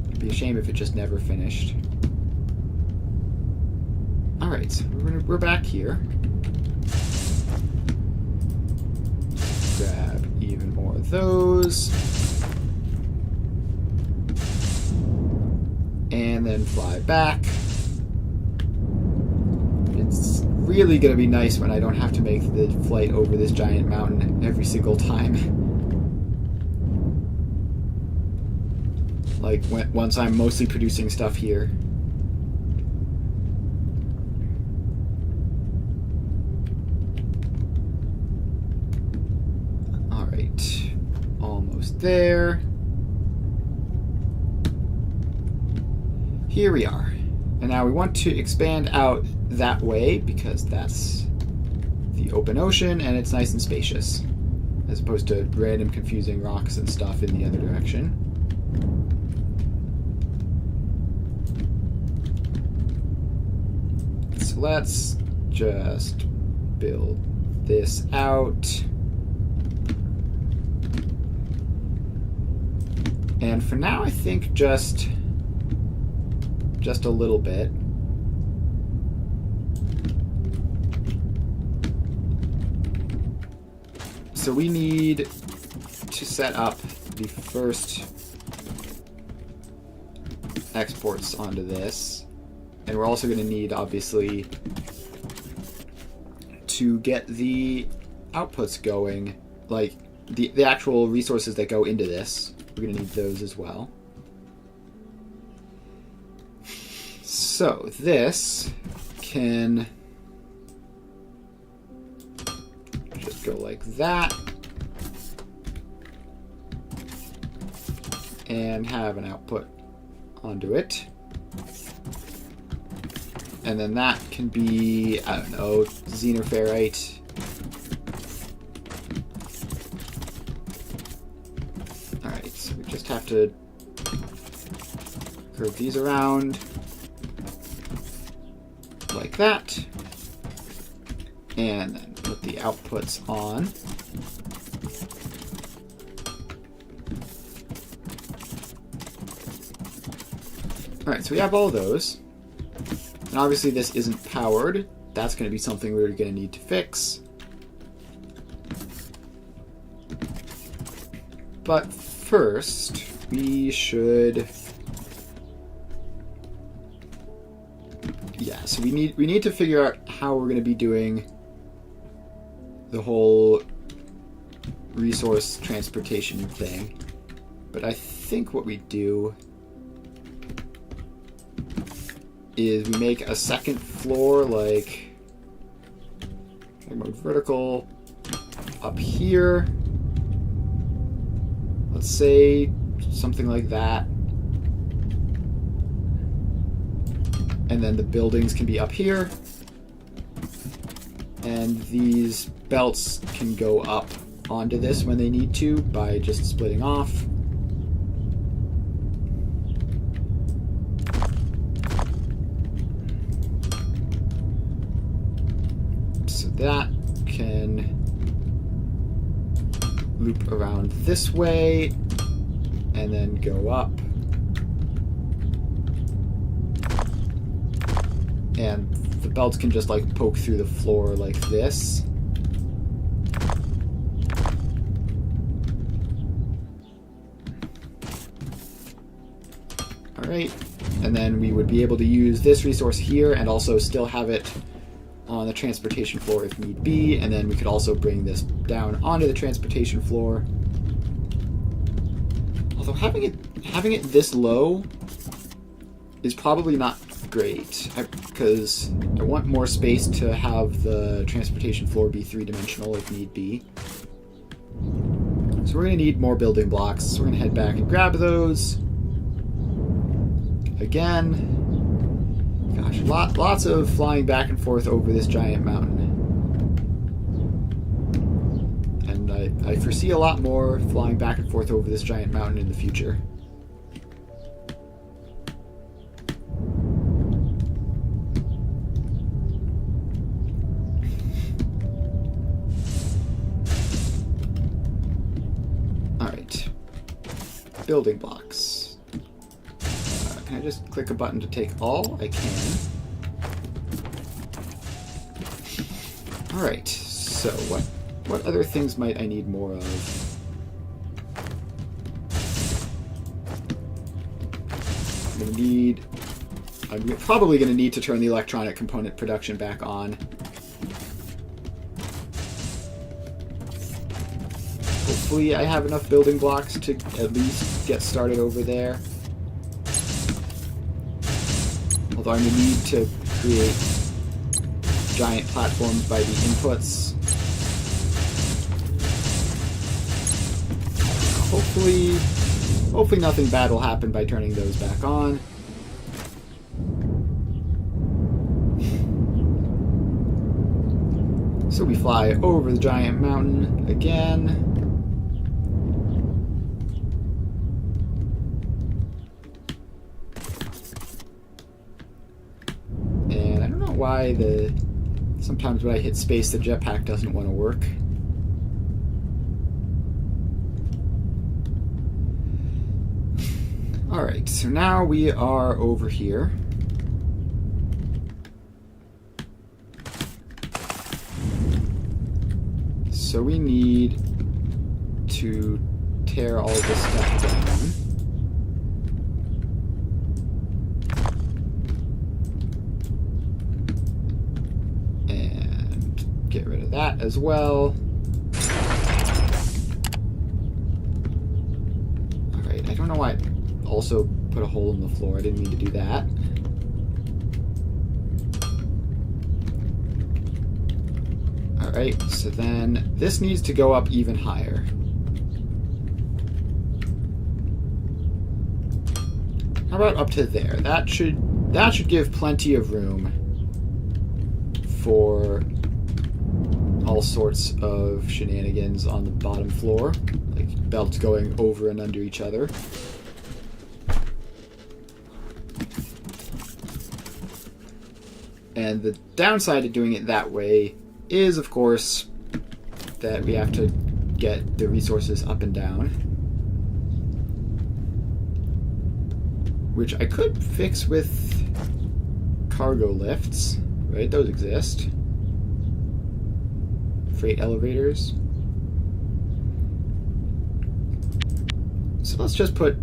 it'd be a shame if it just never finished. Alright, so we're back here. Grab even more of those. And then fly back. It's really going to be nice when I don't have to make the flight over this giant mountain every single time. Like, once I'm mostly producing stuff here. Alright. Almost there. Here we are. And now we want to expand out that way because that's the open ocean and it's nice and spacious, as opposed to random confusing rocks and stuff in the other direction. So let's just build this out. And for now, I think just a little bit. So we need to set up the first exports onto this. And we're also going to need, obviously, to get the outputs going, like the actual resources that go into this. We're going to need those as well. So this can just go like that and have an output onto it. And then that can be, I don't know, xenoferrite. Alright, so we just have to curve these around like that, and then put the outputs on. Alright, so we have all those. And obviously this isn't powered. That's going to be something we're going to need to fix. But first, we should... Yeah, so we need to figure out how we're going to be doing the whole resource transportation thing. But I think what we do is we make a second floor, like more vertical up here. Let's say something like that. And then the buildings can be up here. And these belts can go up onto this when they need to by just splitting off. So that can loop around this way and then go up. And the belts can just like poke through the floor like this. Alright, and then we would be able to use this resource here and also still have it on the transportation floor if need be, and then we could also bring this down onto the transportation floor. Although having it this low is probably not great, because I want more space to have the transportation floor be three-dimensional if need be. So we're going to need more building blocks, so we're going to head back and grab those. Again, gosh, lots of flying back and forth over this giant mountain. And I foresee a lot more flying back and forth over this giant mountain in the future. building blocks. Can I just click a button to take all? I can. Alright, so what other things might I need more of? I'm probably going to need to turn the electronic component production back on. Hopefully I have enough building blocks to at least get started over there. Although I'm going to need to create giant platforms by the inputs. Hopefully nothing bad will happen by turning those back on. So we fly over the giant mountain again. And I don't know why sometimes when I hit space the jetpack doesn't want to work. Alright, so now we are over here. So we need to tear all this stuff down. And get rid of that as well. Alright, I don't know why I also put a hole in the floor. I didn't mean to do that. Alright, so then this needs to go up even higher. How about up to there? That should give plenty of room for all sorts of shenanigans on the bottom floor, like belts going over and under each other. And the downside of doing it that way is, of course, that we have to get the resources up and down. Which I could fix with cargo lifts, right? Those exist. Freight elevators. So let's just put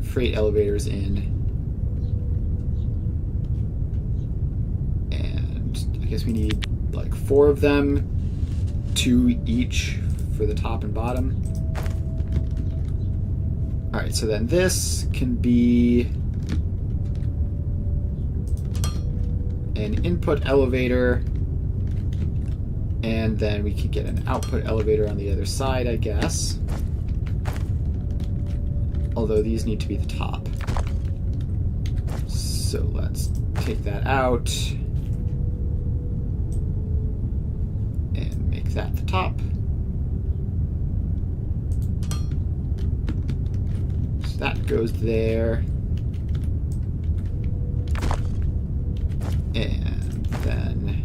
freight elevators in. And I guess we need like 4 of them, 2 each for the top and bottom. Alright, so then this can be an input elevator, and then we can get an output elevator on the other side, I guess. Although these need to be the top. So let's take that out. That the top. So that goes there. And then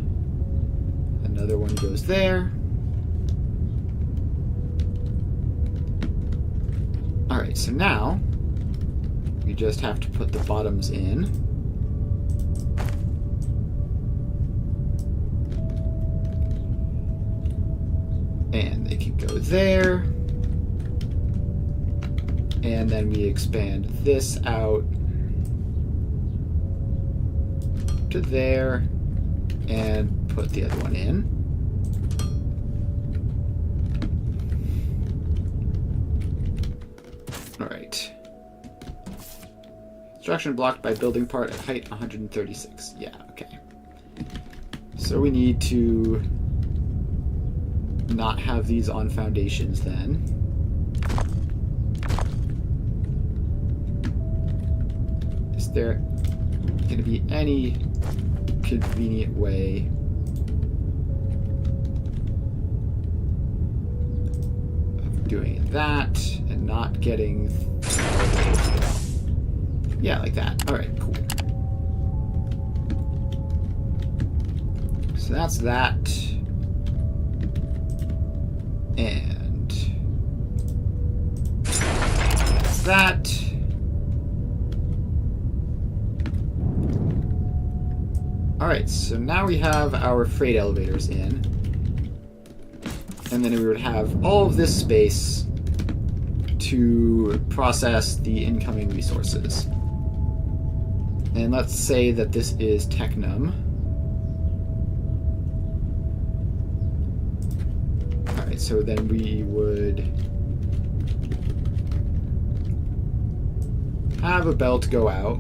another one goes there. Alright, so now we just have to put the bottoms in. And they can go there. And then we expand this out to there and put the other one in. Alright. Construction blocked by building part at height 136. Yeah, okay. So we need to not have these on foundations then. Is there going to be any convenient way of doing that and not getting... Yeah, like that. Alright, cool. So that's that. And that. Alright, so now we have our freight elevators in. And then we would have all of this space to process the incoming resources. And let's say that this is Technum. Alright, so then we would have a belt go out.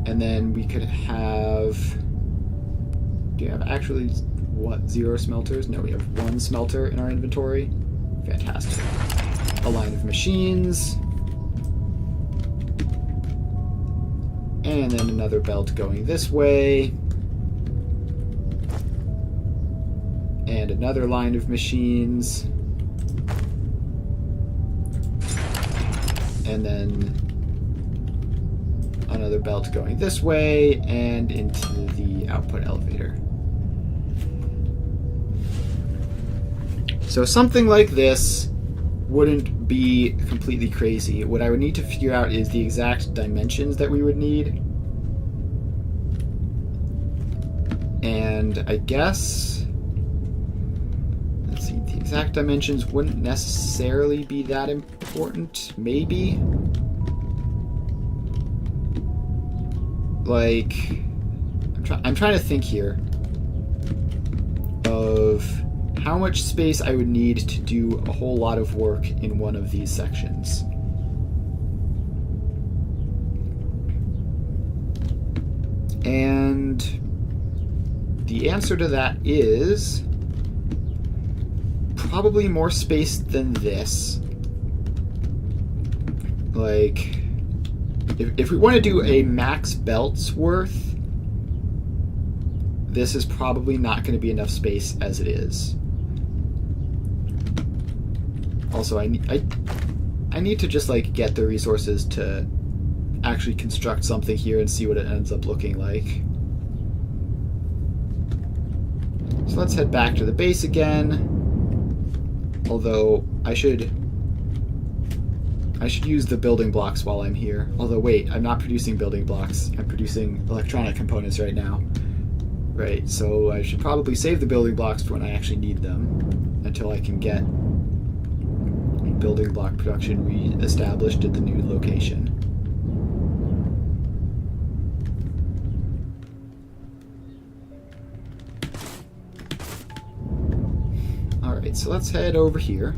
And then we could have... Do you have actually, what, 0 smelters? No, we have 1 smelter in our inventory. Fantastic. A line of machines. And then another belt going this way. And another line of machines. And then another belt going this way and into the output elevator. So something like this wouldn't be completely crazy. What I would need to figure out is the exact dimensions that we would need. And I guess, let's see, the exact dimensions wouldn't necessarily be that important, maybe. Like, I'm trying to think here of how much space I would need to do a whole lot of work in one of these sections. And the answer to that is probably more space than this. Like, if we want to do a max belts worth, this is probably not going to be enough space as it is. Also, I need to just like get the resources to actually construct something here and see what it ends up looking like. So let's head back to the base again. Although I should use the building blocks while I'm here. Although wait, I'm not producing building blocks. I'm producing electronic components right now. Right, so I should probably save the building blocks for when I actually need them until I can get building block production re-established at the new location. Alright, so let's head over here.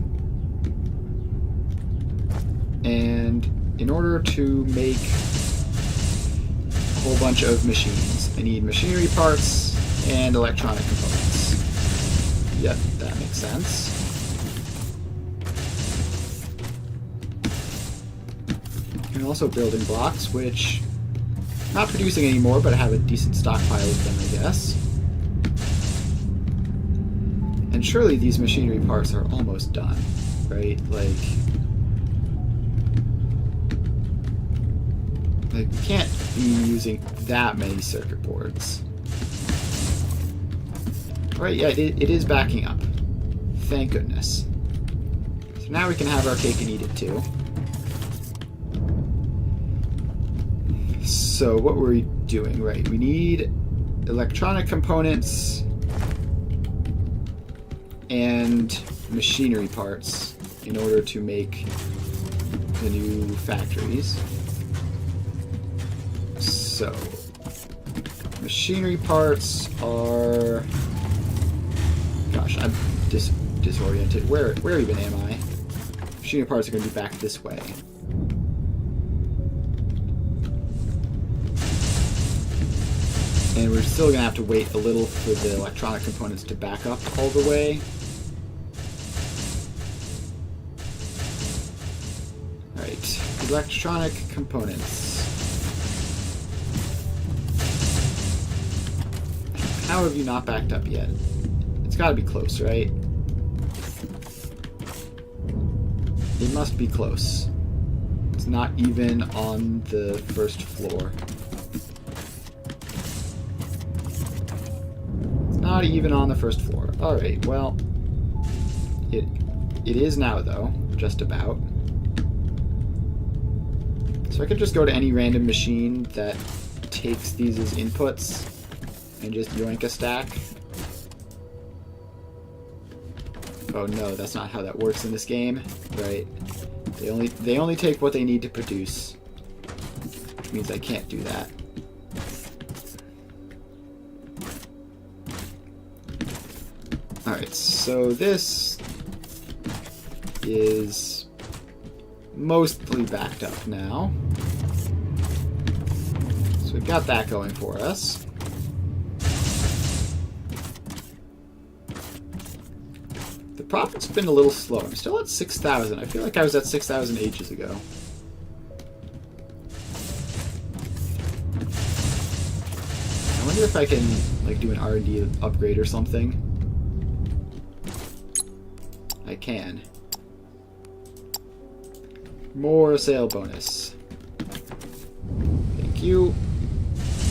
And in order to make a whole bunch of machines, I need machinery parts and electronic components. Yep, that makes sense. And also building blocks, which I'm not producing anymore, but I have a decent stockpile of them, I guess. And surely these machinery parts are almost done, right? Like we can't be using that many circuit boards. Alright, yeah, it is backing up. Thank goodness. So now we can have our cake and eat it too. So what were we doing? Right, we need electronic components and machinery parts in order to make the new factories. So, machinery parts are... Gosh, I'm disoriented. Where even am I? Machinery parts are going to be back this way. And we're still going to have to wait a little for the electronic components to back up all the way. Alright, electronic components. How have you not backed up yet? It's got to be close, right? It must be close. It's not even on the first floor. It's not even on the first floor. Alright, well, it is now, though. Just about. So I could just go to any random machine that takes these as inputs and just yoink a stack. Oh no, that's not how that works in this game, right? They only take what they need to produce, which means I can't do that. Alright, so this is mostly backed up now. So we've got that going for us. The profit's been a little slow. I'm still at 6,000. I feel like I was at 6,000 ages ago. I wonder if I can like do an R&D upgrade or something. I can. More sale bonus. Thank you.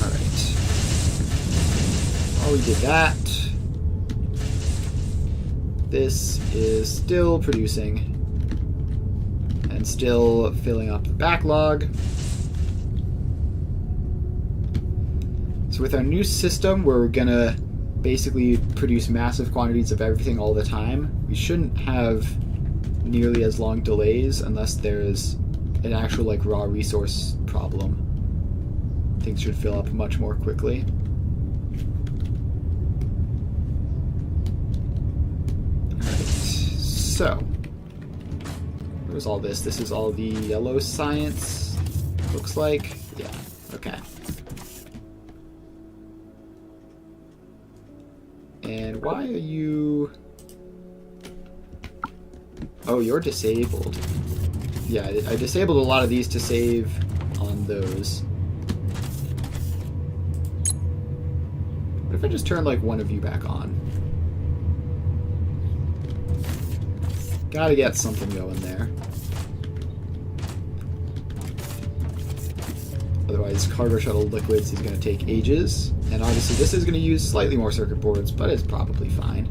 Alright. Oh, we did that. This is still producing and still filling up the backlog. So with our new system, we're gonna basically produce massive quantities of everything all the time. We shouldn't have nearly as long delays unless there's an actual like raw resource problem. Things should fill up much more quickly. Alright, so where's all this? This is all the yellow science, looks like. Yeah, okay. And why are you... Oh, you're disabled. Yeah, I disabled a lot of these to save on those. What if I just turn like one of you back on? Gotta get something going there. Otherwise, cargo shuttle liquids is going to take ages. And obviously this is going to use slightly more circuit boards, but it's probably fine.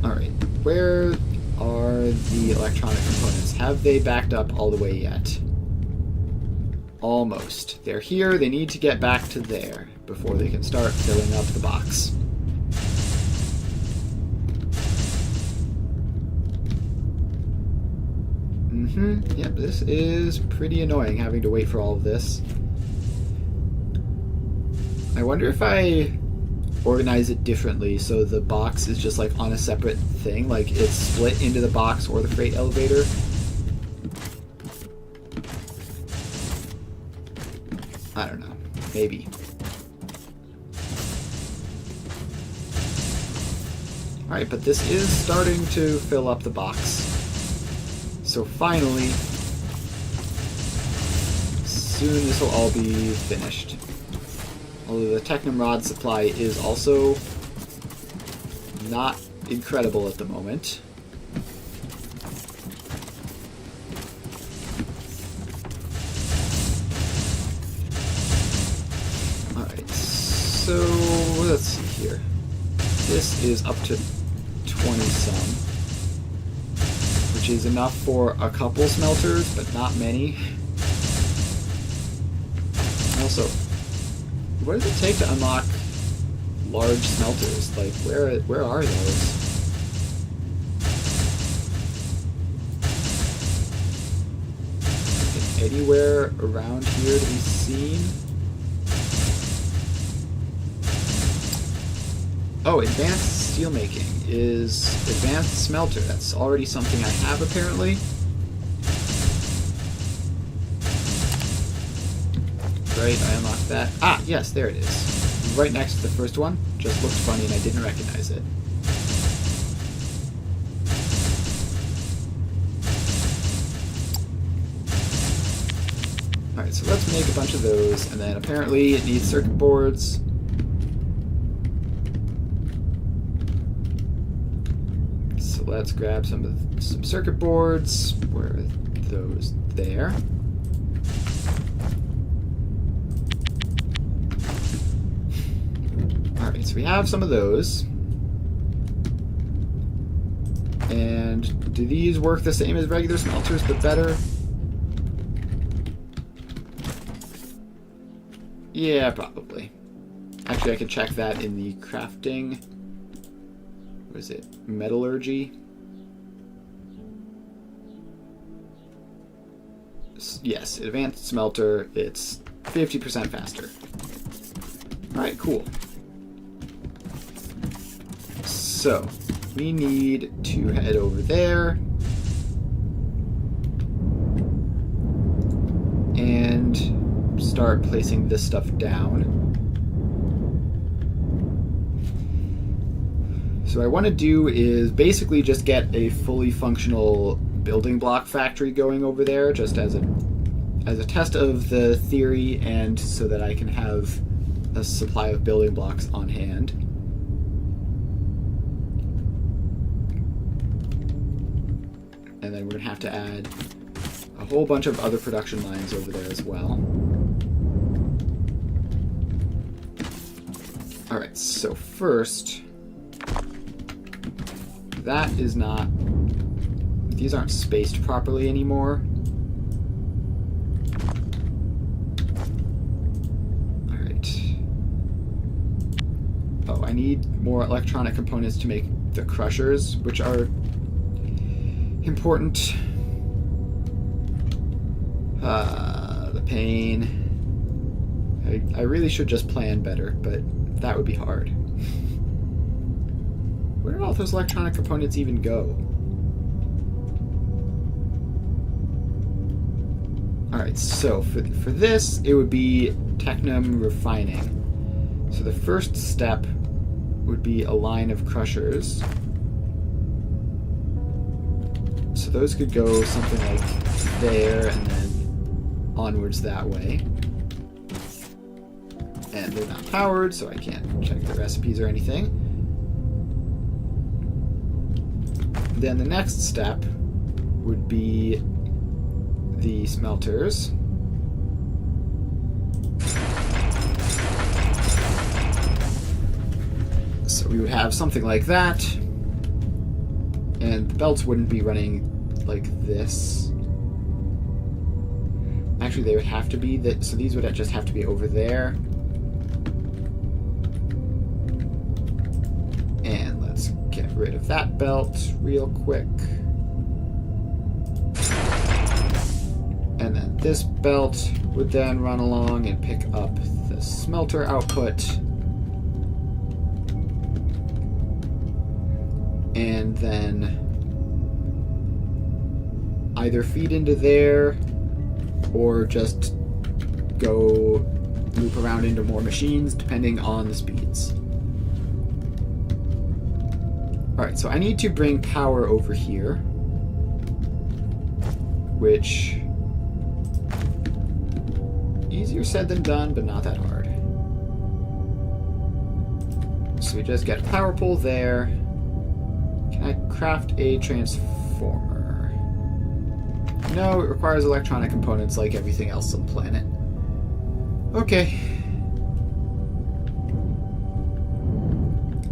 Alright, where are the electronic components? Have they backed up all the way yet? Almost. They're here, they need to get back to there before they can start filling up the box. Yep, this is pretty annoying having to wait for all of this. I wonder if I organize it differently so the box is just like on a separate thing, like it's split into the box or the freight elevator. I don't know. Maybe. Alright, but this is starting to fill up the box. So finally, soon this will all be finished. Although the Technum Rod supply is also not incredible at the moment. Alright, so let's see here. This is up to 20-some. Which is enough for a couple smelters, but not many. Also, what does it take to unlock large smelters? Like, where are those? Anywhere around here to be seen? Oh, advanced steelmaking is advanced smelter. That's already something I have, apparently. Right, I unlocked that. Ah, yes, there it is. Right next to the first one. Just looked funny and I didn't recognize it. Alright, so let's make a bunch of those, and then apparently it needs circuit boards. So let's grab some circuit boards. Where are those? There. Alright, so we have some of those. And do these work the same as regular smelters, but better? Yeah, probably. Actually, I could check that in the crafting. What is it? Metallurgy? Yes, advanced smelter. It's 50% faster. Alright, cool. So, we need to head over there. And start placing this stuff down. So what I want to do is basically just get a fully functional building block factory going over there, just as a test of the theory and so that I can have a supply of building blocks on hand. And then we're going to have to add a whole bunch of other production lines over there as well. Alright, so first, that is not... These aren't spaced properly anymore. Alright. Oh, I need more electronic components to make the crushers, which are important. The pain. I really should just plan better, but that would be hard. Where did all those electronic components even go? Alright, so for this, it would be technum refining. So the first step would be a line of crushers. So those could go something like there and then onwards that way. And they're not powered, so I can't check the recipes or anything. Then the next step would be the smelters. So we would have something like that. And the belts wouldn't be running like this. Actually, they would have to be that. So these would just have to be over there. And let's get rid of that belt real quick. And then this belt would then run along and pick up the smelter output. And then either feed into there or just go loop around into more machines depending on the speeds. Alright, so I need to bring power over here, which easier said than done, but not that hard. So we just get a power pole there. Can I craft a transformer? No, it requires electronic components like everything else on the planet. Okay.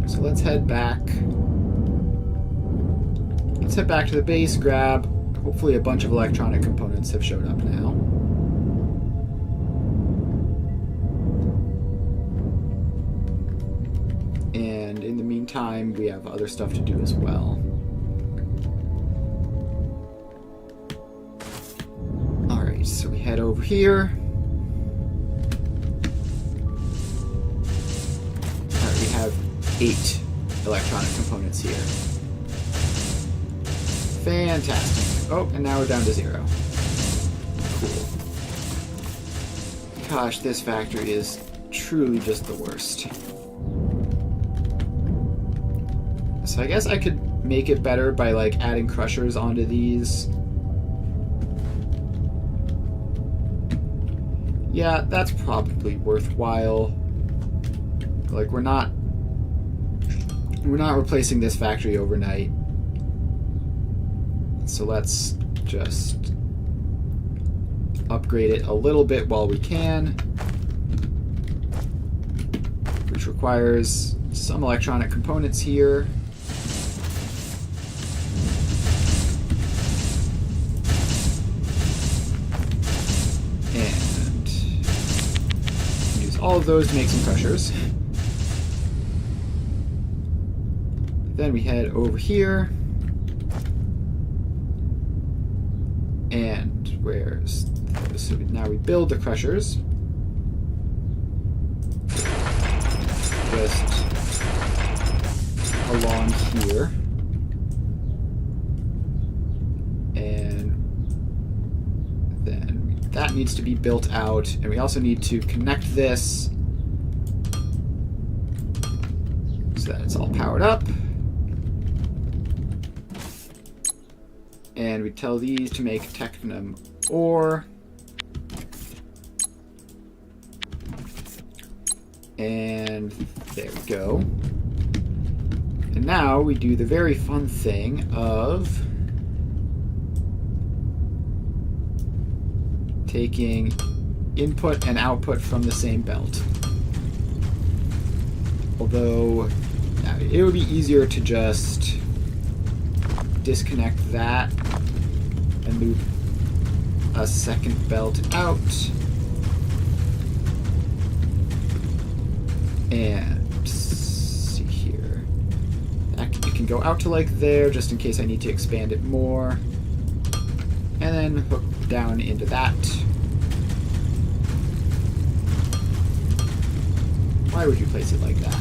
So let's head back. Let's head back to the base, grab... Hopefully a bunch of electronic components have showed up now. And in the meantime, we have other stuff to do as well. Alright, so we head over here. Alright, we have 8 electronic components here. Fantastic. Oh, and now we're down to 0. Cool. Gosh, this factory is truly just the worst. So I guess I could make it better by like adding crushers onto these. Yeah, that's probably worthwhile. Like we're not replacing this factory overnight. So let's just upgrade it a little bit while we can, which requires some electronic components here. all of those to make some crushers. Then we head over here. And where's... So now we build the crushers. Just along here. And then that needs to be built out. And we also need to connect this so that it's all powered up. And we tell these to make technum ore. And there we go. And now we do the very fun thing of taking input and output from the same belt. Although it would be easier to just disconnect that and move a second belt out. And see here. It can go out to like there, just in case I need to expand it more. And then hook down into that. Why would you place it like that?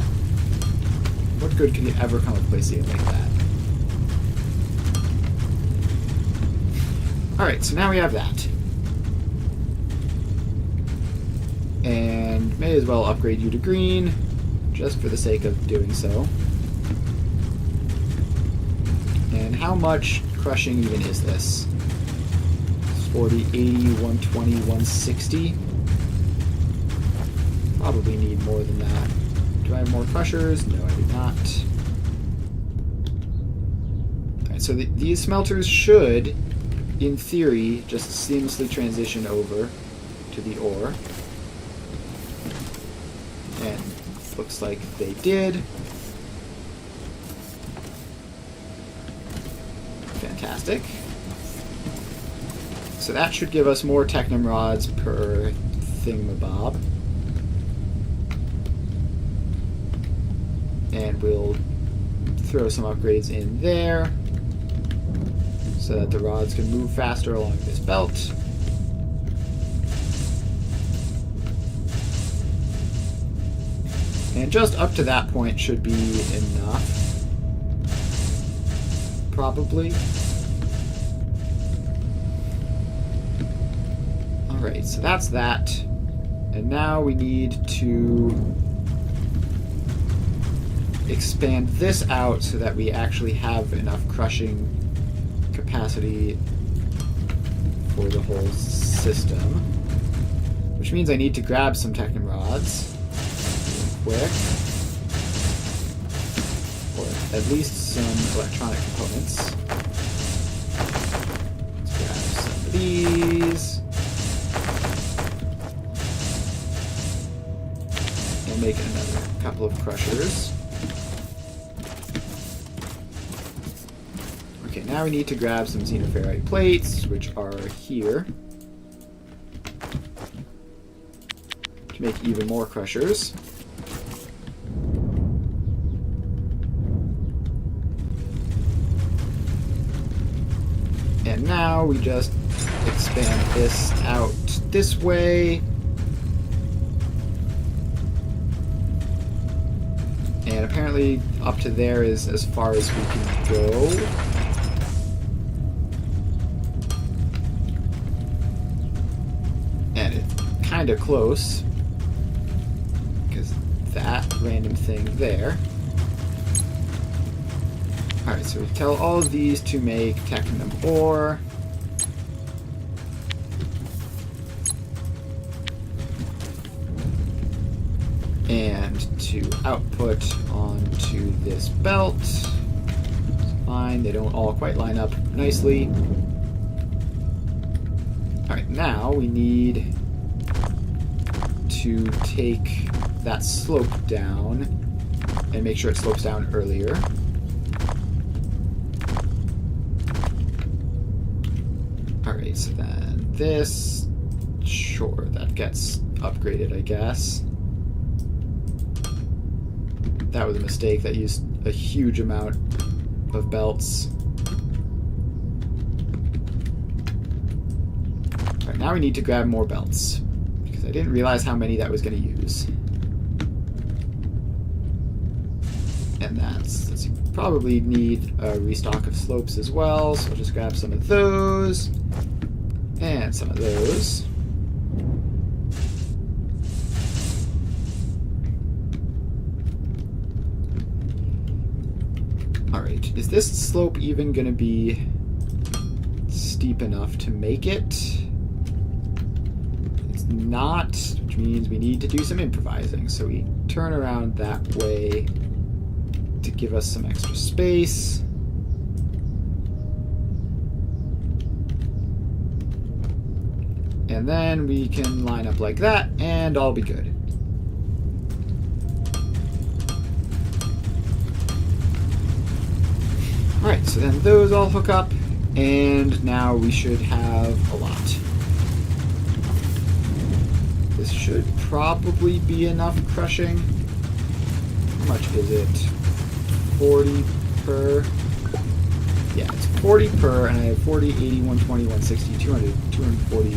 What good can you ever come of placing it like that? Alright, so now we have that. And may as well upgrade you to green, just for the sake of doing so. And how much crushing even is this? 40, 80, 120, 160? Probably need more than that. Do I have more crushers? No, I do not. Alright, so these smelters should, in theory, just seamlessly transition over to the ore. And looks like they did. Fantastic. So that should give us more technum rods per thingamabob. And we'll throw some upgrades in there so that the rods can move faster along this belt. And just up to that point should be enough. Probably. Alright, so that's that. And now we need to expand this out so that we actually have enough crushing capacity for the whole system. Which means I need to grab some technum rods. Quick. Or at least some electronic components. Let's grab some of these. And make another couple of crushers. Okay, now we need to grab some xenoferrite plates, which are here. To make even more crushers. And now we just expand this out this way. And apparently up to there is as far as we can go. And it's kind of close. Because that random thing there. Alright, so we tell all of these to make technum ore. And to output onto this belt. It's fine, they don't all quite line up nicely. Alright, now we need to take that slope down and make sure it slopes down earlier. Alright, so then this, sure, that gets upgraded, I guess. That was a mistake. That used a huge amount of belts. Alright, now we need to grab more belts, because I didn't realize how many that was going to use. And let's see, probably need a restock of slopes as well, so I'll just grab some of those, and some of those. Alright, is this slope even going to be steep enough to make it? It's not, which means we need to do some improvising. So we turn around that way to give us some extra space. And then we can line up like that, and all be good. Alright, so then those all hook up, and now we should have a lot. This should probably be enough crushing. How much is it? 40 per? Yeah, it's 40 per, and I have 40, 80, 120, 160, 200, 240,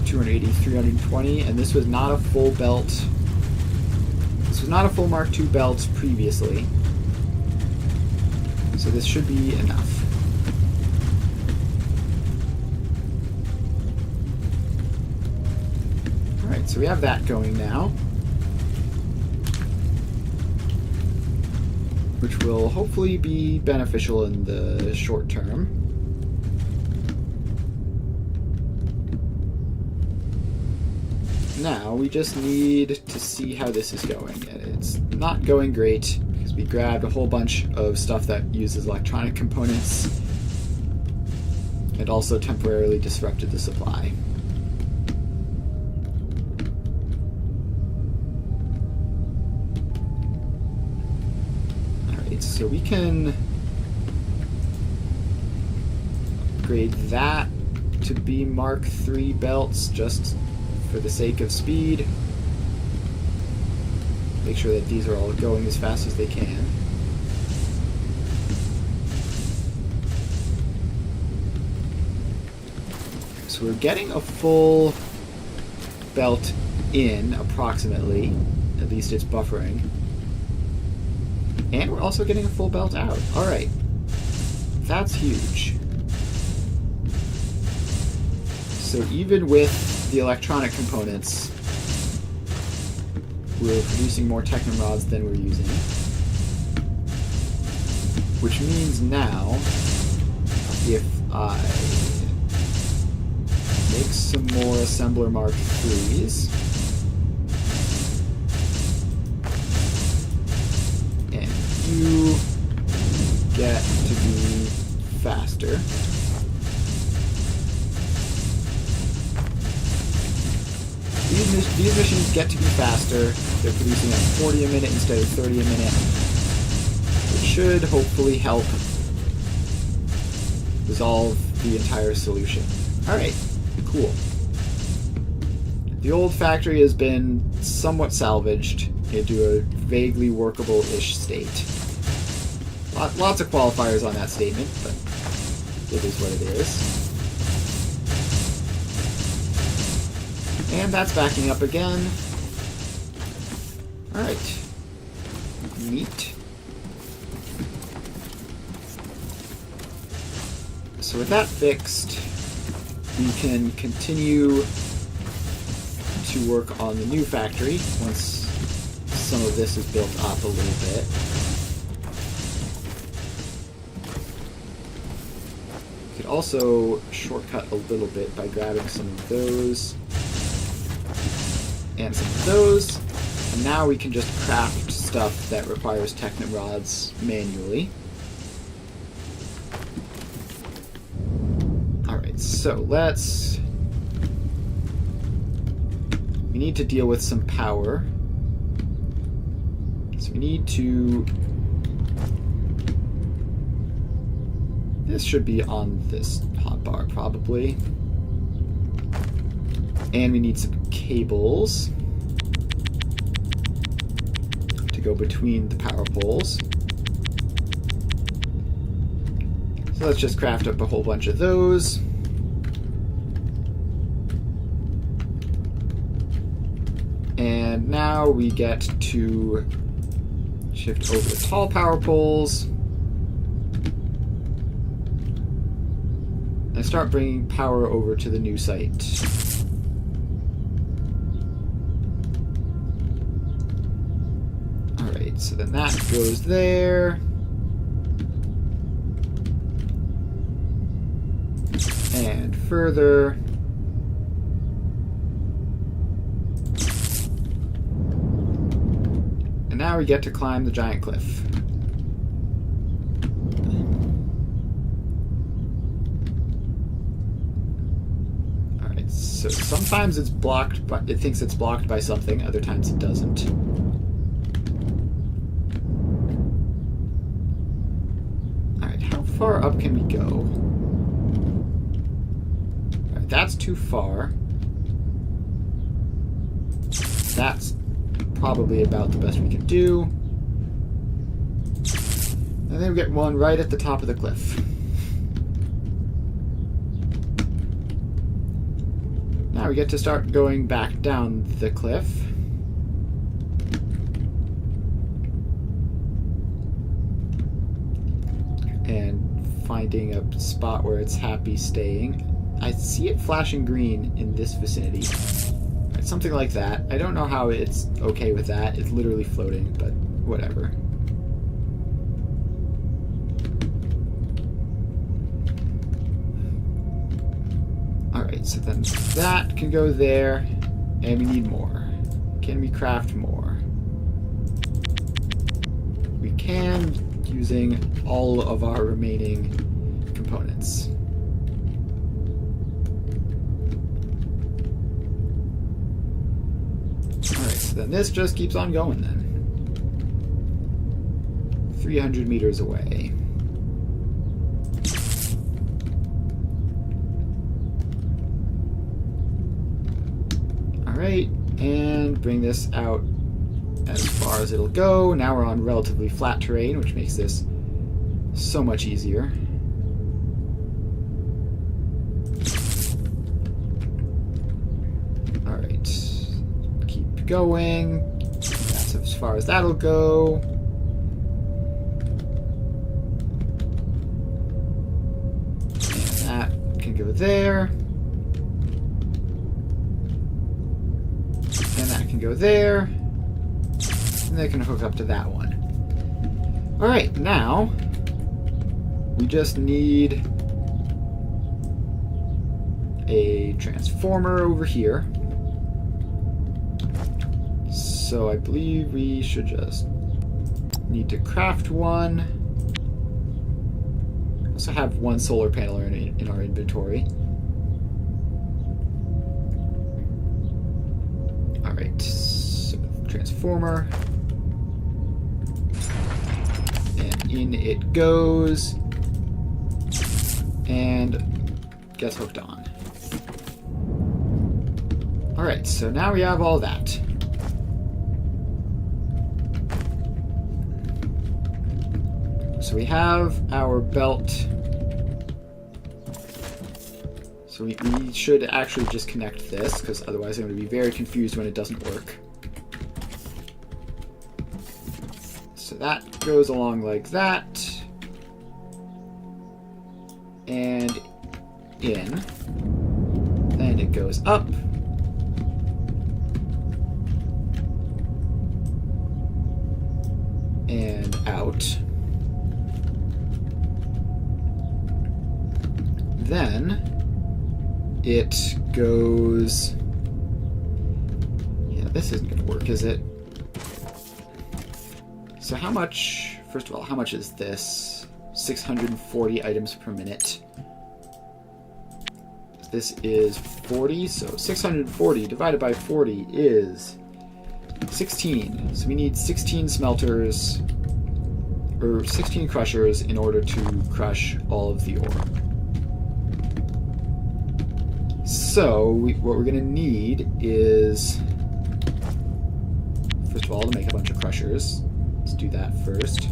280, 320, and this was not a full belt. This was not a full Mark II belt previously. So this should be enough. Alright, so we have that going now, which will hopefully be beneficial in the short term. Now we just need to see how this is going, and it's not going great. We grabbed a whole bunch of stuff that uses electronic components and also temporarily disrupted the supply. Alright, so we can upgrade that to be Mark III belts just for the sake of speed. Make sure that these are all going as fast as they can. So we're getting a full belt in, approximately. At least it's buffering. And we're also getting a full belt out. Alright. That's huge. So even with the electronic components, we're producing more Techno rods than we're using. Which means now, if I make some more Assembler Mark IIIs, and you get to be faster, these machines get to be faster. They're producing at 40 a minute instead of 30 a minute, which should hopefully help resolve the entire solution. Alright, cool. The old factory has been somewhat salvaged into a vaguely workable-ish state. Lots of qualifiers on that statement, but it is what it is. And that's backing up again. Alright. Neat. So with that fixed, we can continue to work on the new factory once some of this is built up a little bit. We could also shortcut a little bit by grabbing some of those and some of those, and now we can just craft stuff that requires Techno rods manually. Alright, so we need to deal with some power. So we need to... This should be on this hotbar, probably. And we need some cables to go between the power poles. So let's just craft up a whole bunch of those. And now we get to shift over the tall power poles and start bringing power over to the new site. Alright, so then that goes there. And further. And now we get to climb the giant cliff. Alright, so sometimes it's blocked, but it thinks it's blocked by something, other times it doesn't. Alright, how far up can we go? That's too far. That's probably about the best we can do. And then we get one right at the top of the cliff. Now we get to start going back down the cliff. And finding a spot where it's happy staying. I see it flashing green in this vicinity. Something like that. I don't know how it's okay with that. It's literally floating, but whatever. Alright, so then that can go there, and we need more. Can we craft more? We can, using all of our remaining components. Then this just keeps on going then. 300 meters away. Alright, and bring this out as far as it'll go. Now we're on relatively flat terrain, which makes this so much easier. Going. That's as far as that'll go. And that can go there. And that can go there. And they can hook up to that one. Alright, now we just need a transformer over here. So I believe we should just need to craft one. Also have one solar panel in our inventory. Alright, so transformer. And in it goes. And gets hooked on. Alright, so now we have all that. So we have our belt. So we should actually just connect this, because otherwise I'm going to be very confused when it doesn't work. So that goes along like that. And in. Then it goes up. And out. Then it goes... Yeah, this isn't going to work, is it? So how much... First of all, how much is this? 640 items per minute. This is 40, so 640 divided by 40 is 16. So we need 16 smelters, or 16 crushers in order to crush all of the ore. So, what we're going to need is, first of all, to make a bunch of crushers. do that first.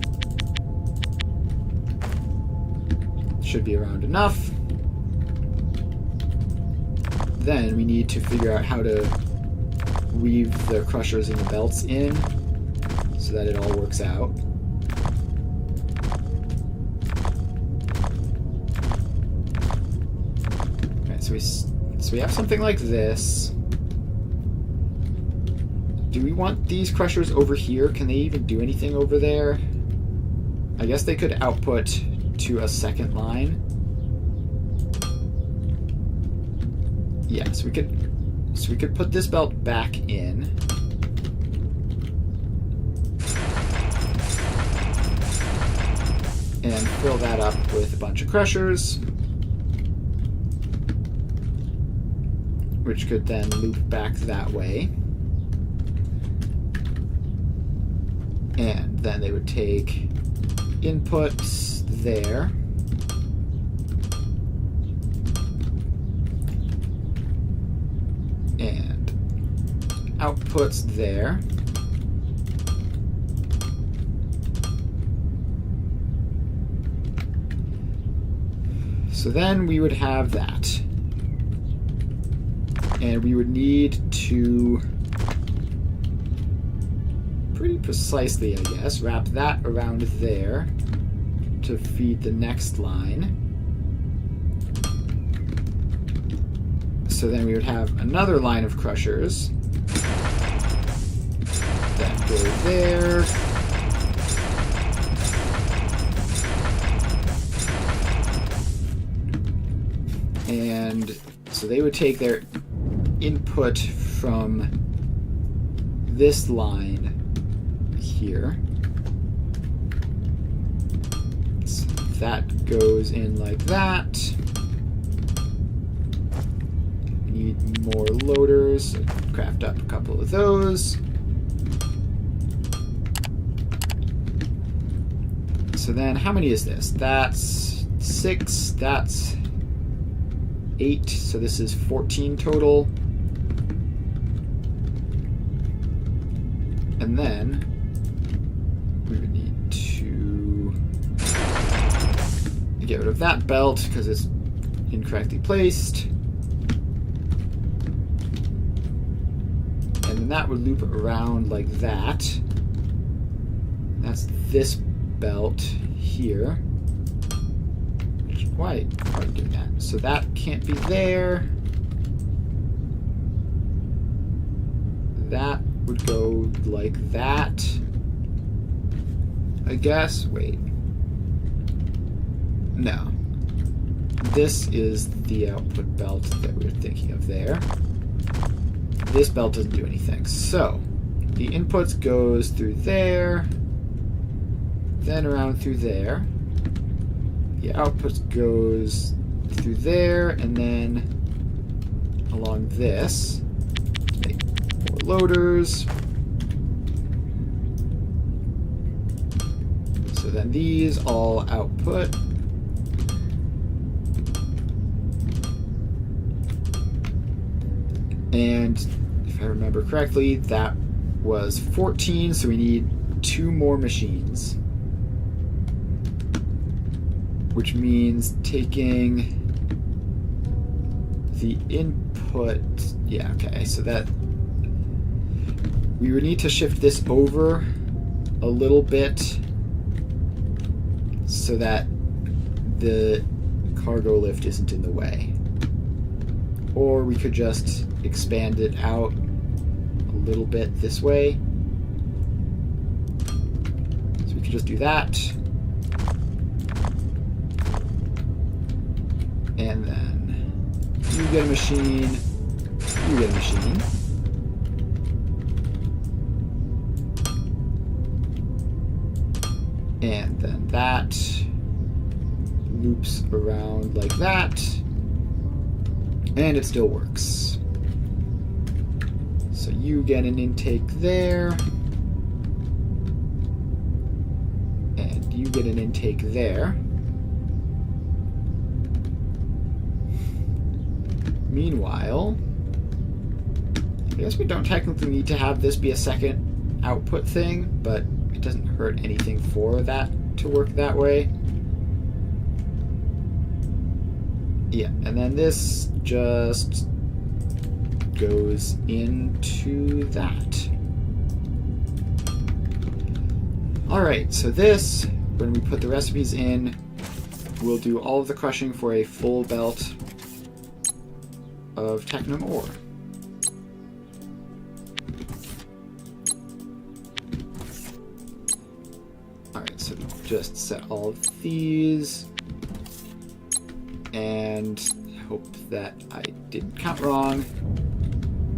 Should be around enough. Then we need to figure out how to weave the crushers and the belts in so that it all works out. Alright, so we have something like this. Do we want these crushers over here? Can they even do anything over there? I guess they could output to a second line. Yeah, so we could put this belt back in. And fill that up with a bunch of crushers, which could then loop back that way. And then they would take inputs there. And outputs there. So then we would have that. And we would need to pretty precisely, I guess, wrap that around there to feed the next line. So then we would have another line of crushers that go there. And so they would take their input from this line here. So that goes in like that. We need more loaders. Craft up a couple of those. So then how many is this? That's 6, that's 8, so this is 14 total. And then we would need to get rid of that belt because it's incorrectly placed. And then that would loop around like that. That's this belt here. Why are you doing that? So that can't be there. That would go like that. I guess. Wait. No. This is the output belt that we were thinking of there. This belt doesn't do anything. So the inputs goes through there, then around through there. The output goes through there and then along this to make more loaders. So then these all output. And if I remember correctly, that was 14, so we need 2 more machines. Which means taking the input, yeah, okay, so that we would need to shift this over a little bit so that the cargo lift isn't in the way. Or we could just expand it out a little bit this way. So we could just do that. And then you get a machine, you get a machine. And then that loops around like that. And it still works. So you get an intake there. And you get an intake there. Meanwhile, I guess we don't technically need to have this be a second output thing, but we doesn't hurt anything for that to work that way. Yeah, and then this just goes into that. Alright, so this, when we put the recipes in, we'll do all of the crushing for a full belt of technum ore. Alright, so just set all of these, and hope that I didn't count wrong.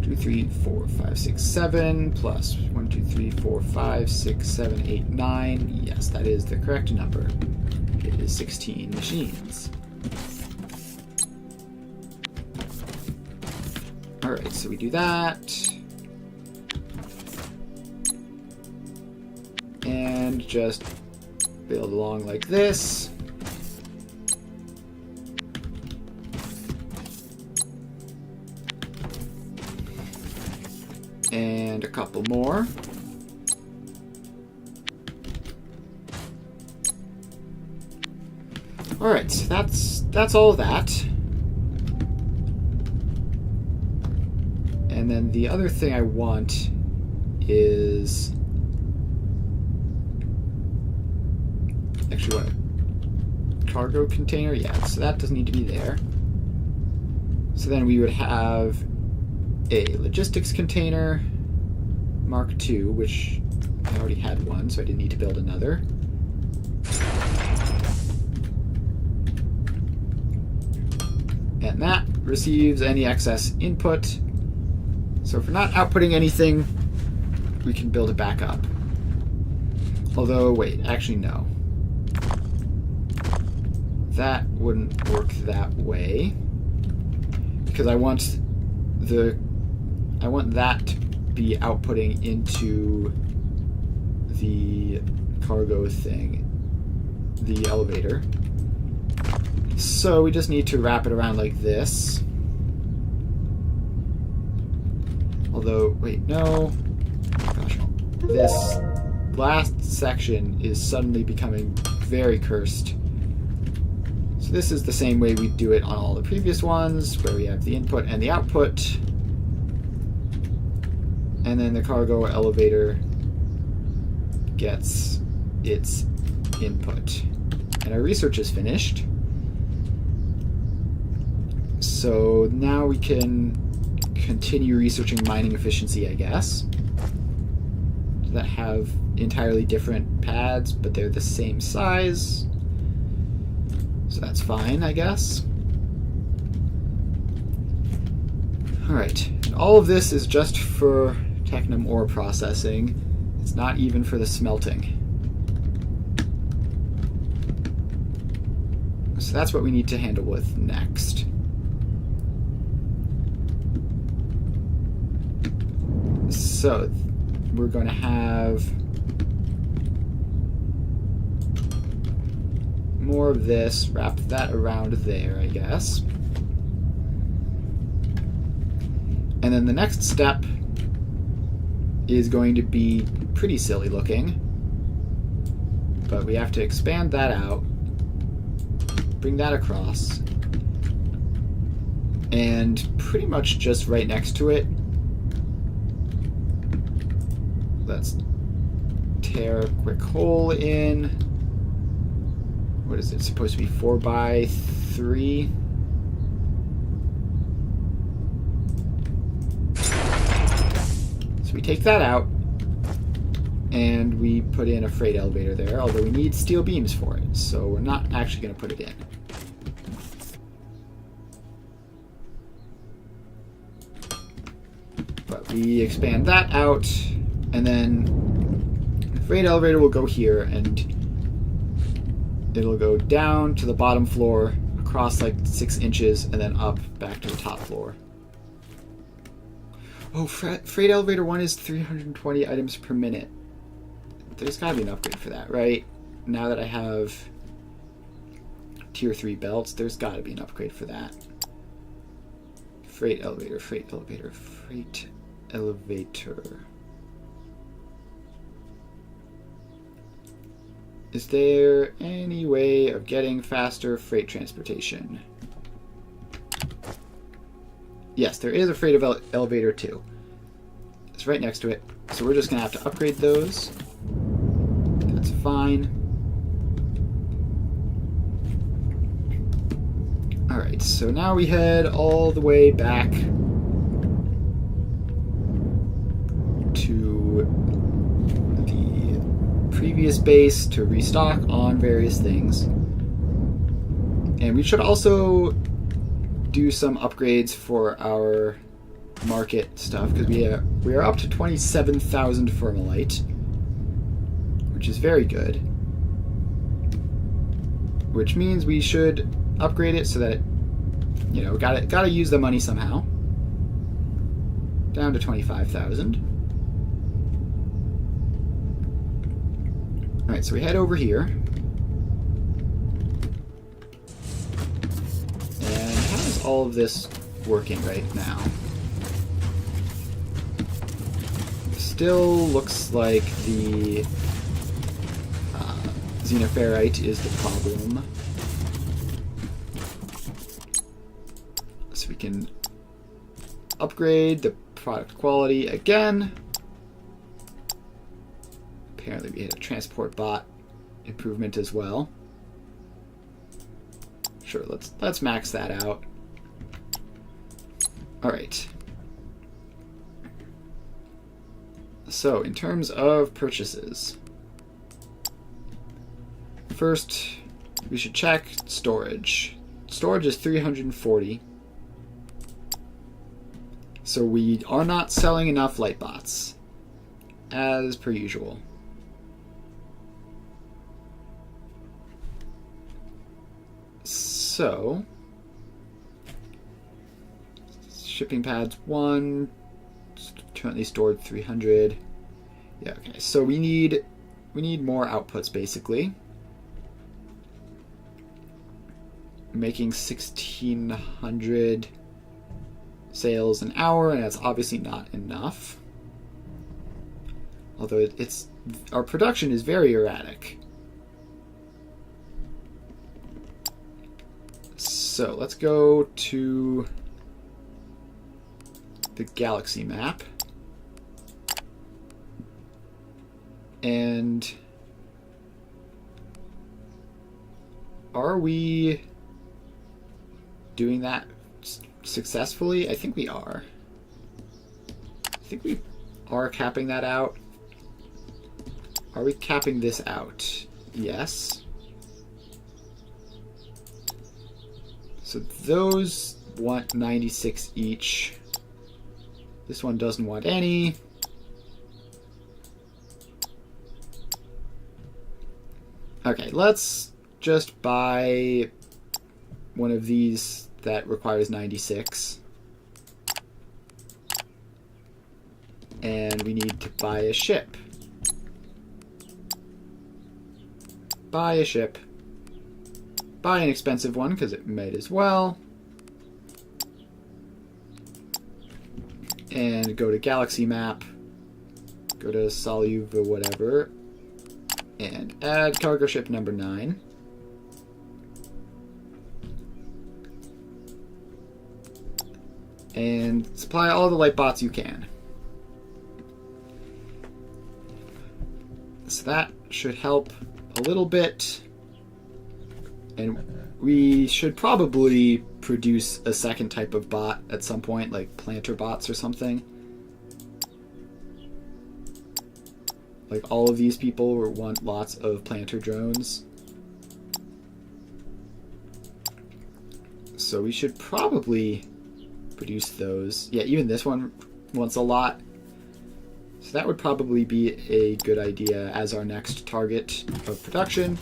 2, 3, 4, 5, 6, 7 plus 1, 2, 3, 4, 5, 6, 7, 8, 9. Yes, that is the correct number. It is 16 machines. Alright, so we do that. And just build along like this. And a couple more. Alright, so that's all that. And then the other thing I want is actually what, a cargo container? Yeah, so that doesn't need to be there. So then we would have a logistics container Mark II, which I already had one, so I didn't need to build another. And that receives any excess input. So if we're not outputting anything, we can build it back up. Although, wait, actually no. That wouldn't work that way. Because I want that to be outputting into the cargo thing, the elevator. So we just need to wrap it around like this. Although, wait, no. Gosh, this last section is suddenly becoming very cursed. So this is the same way we do it on all the previous ones, where we have the input and the output. And then the cargo elevator gets its input. And our research is finished. So now we can continue researching mining efficiency, I guess. That have entirely different pads, but they're the same size. So that's fine, I guess. Alright, and all of this is just for technum ore processing. It's not even for the smelting. So that's what we need to handle with next. So we're going to have more of this, wrap that around there, I guess. And then the next step is going to be pretty silly looking, but we have to expand that out, bring that across, and pretty much just right next to it, let's tear a quick hole in. What is it supposed to be? 4x3? So we take that out and we put in a freight elevator there, although we need steel beams for it, so we're not actually going to put it in. But we expand that out, and then the freight elevator will go here, and it'll go down to the bottom floor, across like 6 inches, and then up back to the top floor. Oh, freight elevator 1 is 320 items per minute. There's gotta be an upgrade for that, right? Now that I have tier 3 belts, there's gotta be an upgrade for that. Freight elevator, freight elevator, freight elevator. Is there any way of getting faster freight transportation? Yes, there is a freight elevator too. It's right next to it. So we're just going to have to upgrade those. That's fine. Alright, so now we head all the way back to the previous base to restock on various things. And we should also do some upgrades for our market stuff, because we are up to 27,000 Fermalite, which is very good. Which means we should upgrade it so that, you know, gotta use the money somehow. Down to 25,000. Alright, so we head over here. And how is all of this working right now? Still looks like the xenoferrite is the problem. So we can upgrade the product quality again. Apparently we had a transport bot improvement as well. Sure, let's max that out. Alright. So, in terms of purchases, first we should check storage. Storage is 340. So we are not selling enough light bots, as per usual. So, shipping pads 1, currently stored 300. Yeah, okay. So we need more outputs basically. Making 1,600 sales an hour, and that's obviously not enough. Although our production is very erratic. So let's go to the galaxy map. And are we doing that successfully? I think we are. I think we are capping that out. Are we capping this out? Yes. So those want 96 each. This one doesn't want any. Okay, let's just buy one of these that requires 96. And we need to buy a ship. Buy a ship. Buy an expensive one, because it might as well. And go to Galaxy Map. Go to Soluva whatever. And add cargo ship number 9. And supply all the light bots you can. So that should help a little bit. And we should probably produce a second type of bot at some point, like planter bots or something. Like all of these people want lots of planter drones. So we should probably produce those. Yeah, even this one wants a lot. So that would probably be a good idea as our next target of production.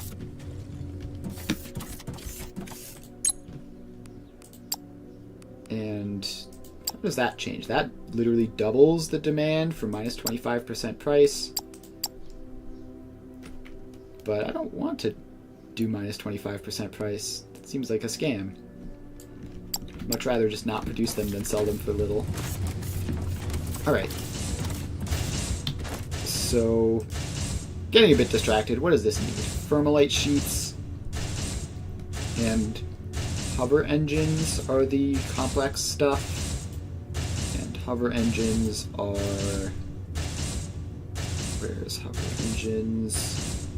And how does that change? That literally doubles the demand for minus 25% price. But I don't want to do minus 25% price. It seems like a scam. I'd much rather just not produce them than sell them for little. Alright. So, getting a bit distracted. What does this need? thermalite sheets and hover engines are the complex stuff. And hover engines are... Where's hover engines?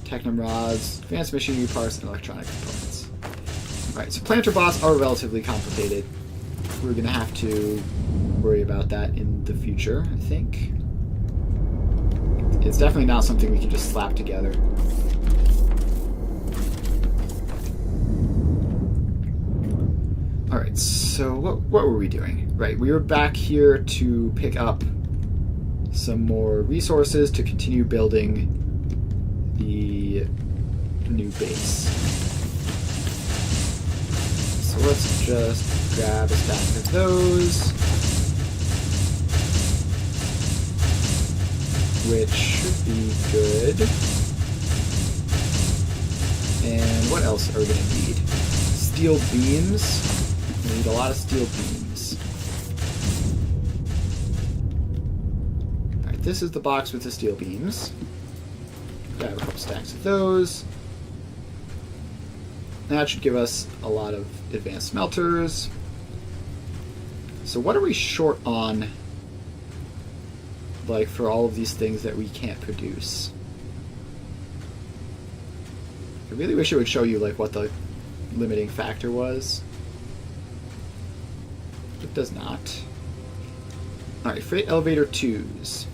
Technum rods, advanced machinery parts, and electronic components. Alright, so planter bots are relatively complicated. We're going to have to worry about that in the future, I think. It's definitely not something we can just slap together. Alright, so what were we doing? Right, we were back here to pick up some more resources to continue building the new base. So let's just grab a stack of those, which should be good. And what else are we going to need? Steel beams. We need a lot of steel beams. Alright, this is the box with the steel beams. Grab a couple stacks of those. That should give us a lot of advanced smelters. So what are we short on, like, for all of these things that we can't produce? I really wish it would show you, like, what the limiting factor was. It does not. Alright, freight elevator 2s.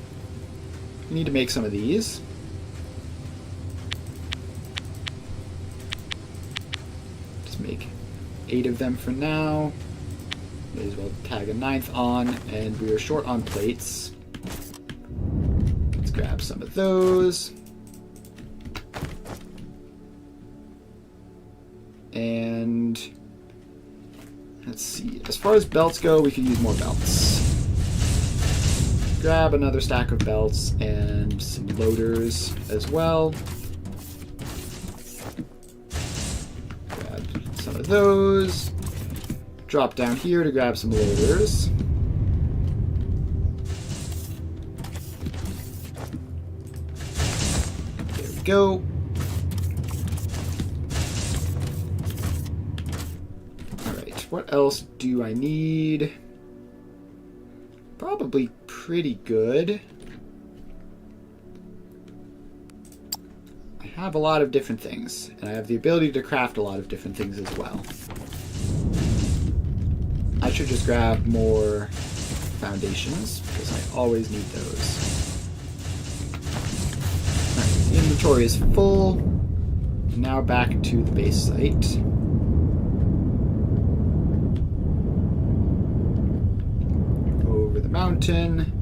We need to make some of these. Just make 8 of them for now. May as well tag a 9th on, and we are short on plates. Let's grab some of those. And let's see, as far as belts go, we could use more belts. Grab another stack of belts and some loaders as well. Grab some of those. Drop down here to grab some loaders. There we go. What else do I need? Probably pretty good. I have a lot of different things, and I have the ability to craft a lot of different things as well. I should just grab more foundations, because I always need those. Alright, the inventory is full. Now back to the base site. The mountain.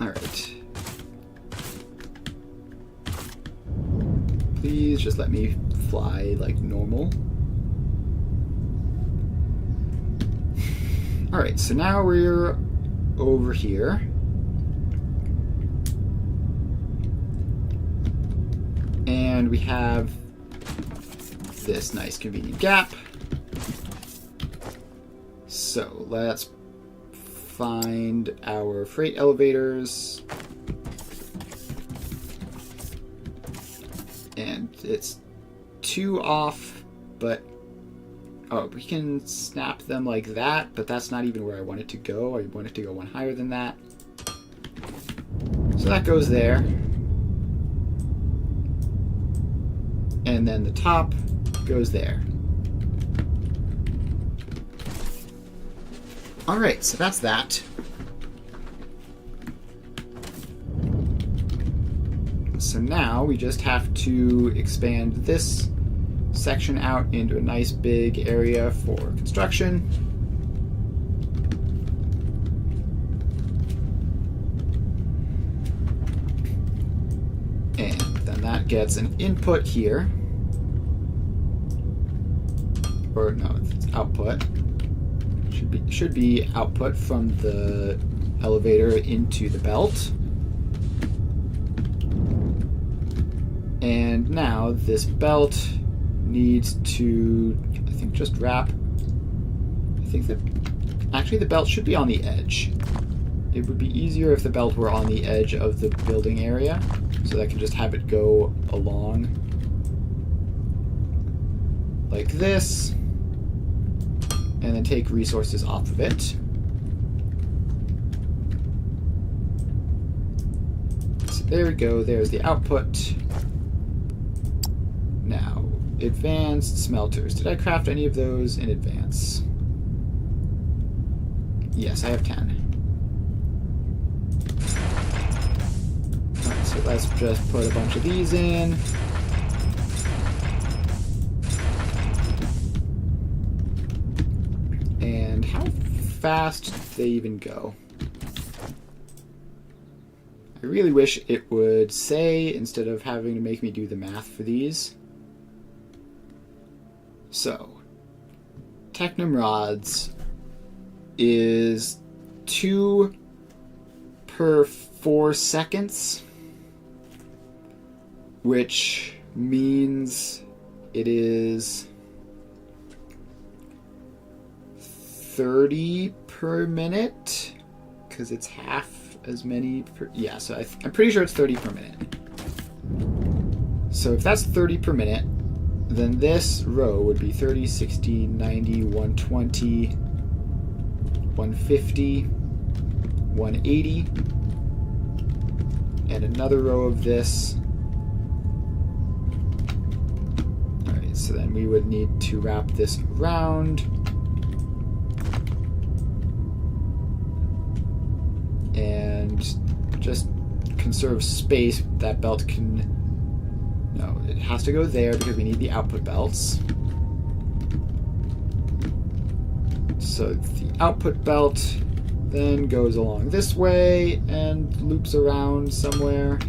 Alright. Please just let me fly like normal. Alright, so now we're over here. And we have this nice convenient gap. So let's find our freight elevators. And it's 2 off, but oh, we can snap them like that, but that's not even where I want it to go. I want it to go one higher than that. So that goes there. And then the top goes there. Alright, so that's that. So now we just have to expand this section out into a nice big area for construction. And then that gets an input here. Or no, it's output. Should be output from the elevator into the belt. And now this belt needs to, I think, just wrap. I think that Actually, the belt should be on the edge. It would be easier if the belt were on the edge of the building area, so that I can just have it go along like this, and then take resources off of it. So there we go, there's the output. Now, advanced smelters. Did I craft any of those in advance? Yes, I have 10. Alright, so let's just put a bunch of these in. And how fast do they even go? I really wish it would say, instead of having to make me do the math for these. So, Technum rods is 2 per 4 seconds, which means it is 30 per minute, because it's half as many per... Yeah, so I'm pretty sure it's 30 per minute. So if that's 30 per minute, then this row would be 30, 60, 90, 120, 150, 180, and another row of this. Alright, so then we would need to wrap this around. And just conserve space. That belt can... No, it has to go there because we need the output belts. So the output belt then goes along this way and loops around somewhere.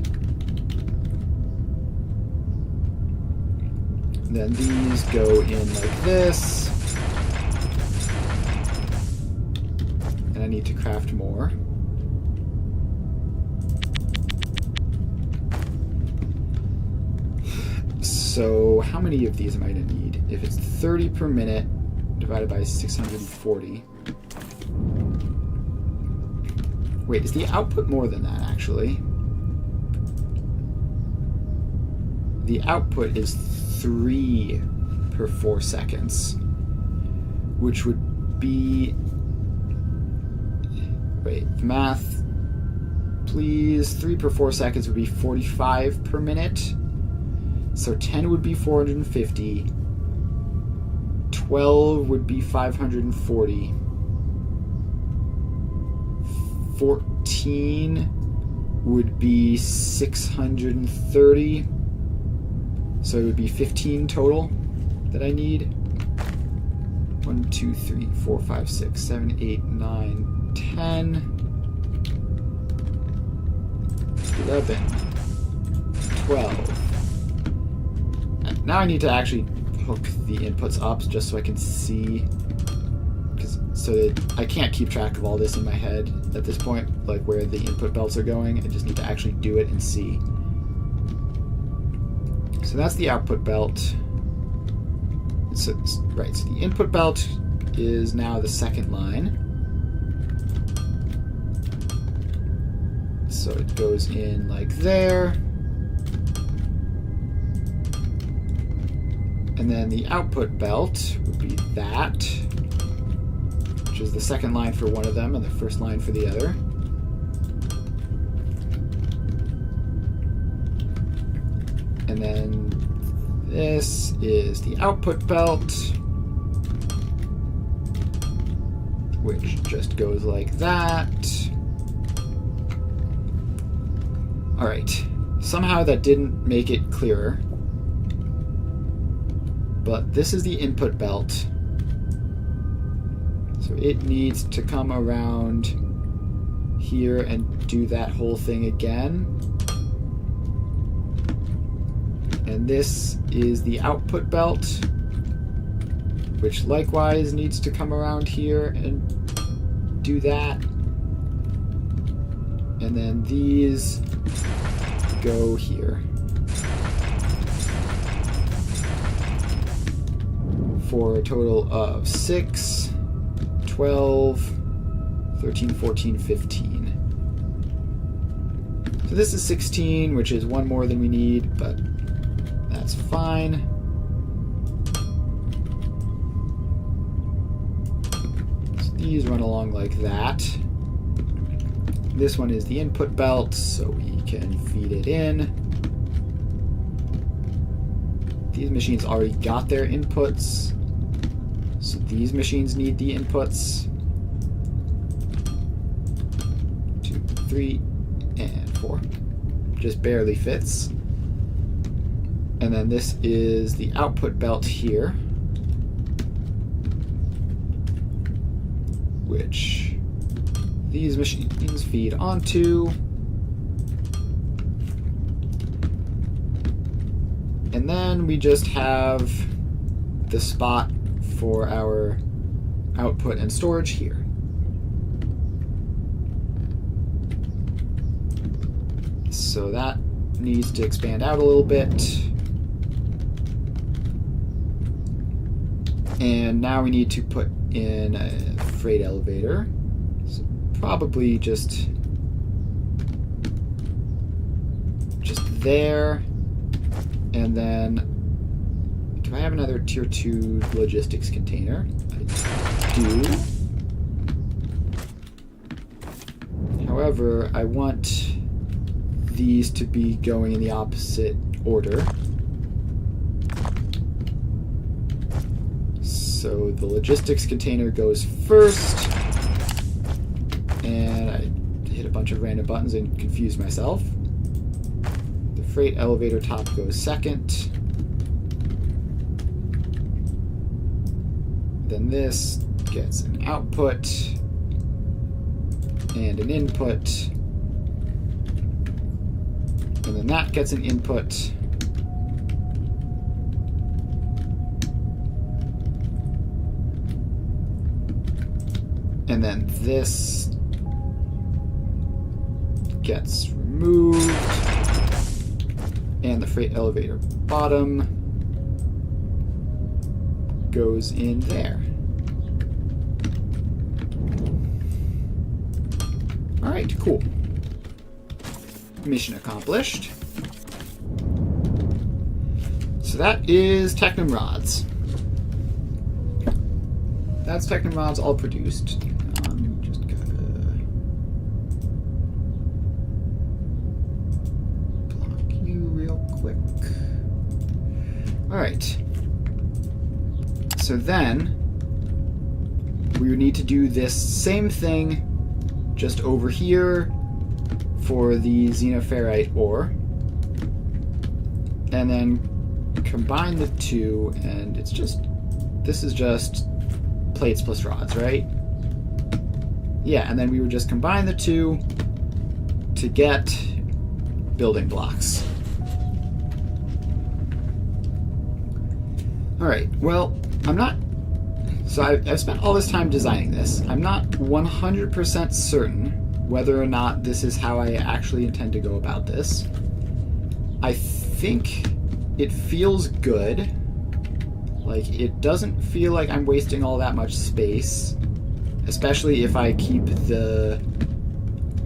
Then these go in like this. And I need to craft more. So how many of these am I going to need? If it's 30 per minute divided by 640. Wait, is the output more than that, actually? The output is 3 per 4 seconds, which would be... Wait, math, please. 3 per 4 seconds would be 45 per minute. So 10 would be 450, 12 would be 540, 14 would be 630, so it would be 15 total that I need. 1, 2, 3, 4, 5, 6, 7, 8, 9, 10, 11, 12. Now I need to actually hook the inputs up just so I can see, so that I can't keep track of all this in my head at this point, like where the input belts are going. I just need to actually do it and see. So that's the output belt. So the input belt is now the second line. So it goes in like there. And then the output belt would be that, which is the second line for one of them and the first line for the other. And then this is the output belt, which just goes like that. Alright, somehow that didn't make it clearer. But this is the input belt. So it needs to come around here and do that whole thing again. And this is the output belt, which likewise needs to come around here and do that. And then these go here. For a total of 6, 12, 13, 14, 15. So this is 16, which is one more than we need, but that's fine. So these run along like that. This one is the input belt, so we can feed it in. These machines already got their inputs, so these machines need the inputs. 2, 3, and 4. Just barely fits. And then this is the output belt here, which these machines feed onto. And then we just have the spot for our output and storage here. So that needs to expand out a little bit. And now we need to put in a freight elevator. So probably just there. And then, do I have another tier 2 logistics container? I do. However, I want these to be going in the opposite order. So the logistics container goes first, and I hit a bunch of random buttons and confused myself. The freight elevator top goes second. Then this gets an output and an input. And then that gets an input. And then this gets removed. And the freight elevator bottom goes in there. Alright, cool. Mission accomplished. So that is Technum rods. That's Technum rods all produced. Just gotta block you real quick. Alright. So then we would need to do this same thing just over here for the xenoferrite ore, and then combine the two, and it's just, this is just plates plus rods, right? Yeah, and then we would just combine the two to get building blocks. Alright, well, I've spent all this time designing this. I'm not 100% certain whether or not this is how I actually intend to go about this. I think it feels good. Like, it doesn't feel like I'm wasting all that much space, especially if I keep the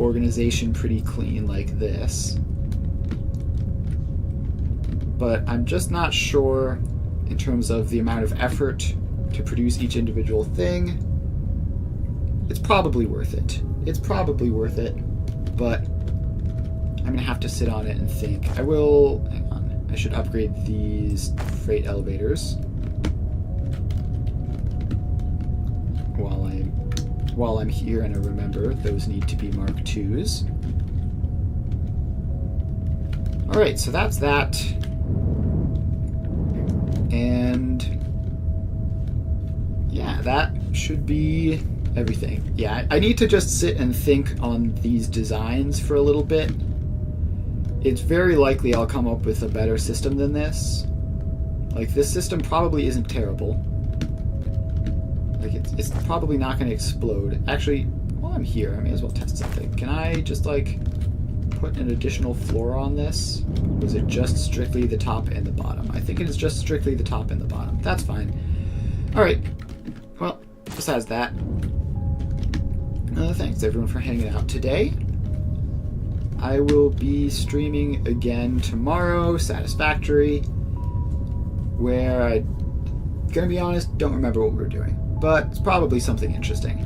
organization pretty clean like this. But I'm just not sure in terms of the amount of effort to produce each individual thing. It's probably worth it. It's probably worth it, but I'm gonna have to sit on it and think. Hang on, I should upgrade these freight elevators while I'm here, and I remember those need to be Mark IIs. Alright, so that's that. And yeah, that should be everything. Yeah, I need to just sit and think on these designs for a little bit. It's very likely I'll come up with a better system than this. Like, this system probably isn't terrible. Like, it's probably not going to explode. Actually, while I'm here, I may as well test something. Can I just, like, put an additional floor on this? Or is it just strictly the top and the bottom? I think it is just strictly the top and the bottom. That's fine. Alright. Well, besides that, thanks everyone for hanging out today. I will be streaming again tomorrow, Satisfactory, where gonna be honest, don't remember what we're doing, but it's probably something interesting.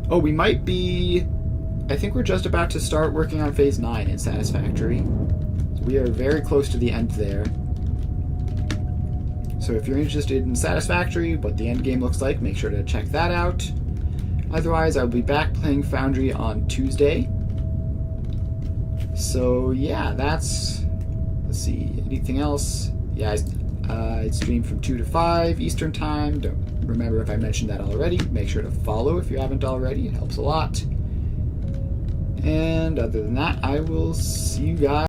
Oh, we might be... I think we're just about to start working on Phase 9 in Satisfactory. We are very close to the end there. So if you're interested in Satisfactory, what the end game looks like, make sure to check that out. Otherwise, I'll be back playing Foundry on Tuesday. So yeah, that's... Let's see, anything else? Yeah, I stream from 2 to 5 Eastern Time. Don't remember if I mentioned that already. Make sure to follow if you haven't already. It helps a lot. And other than that, I will see you guys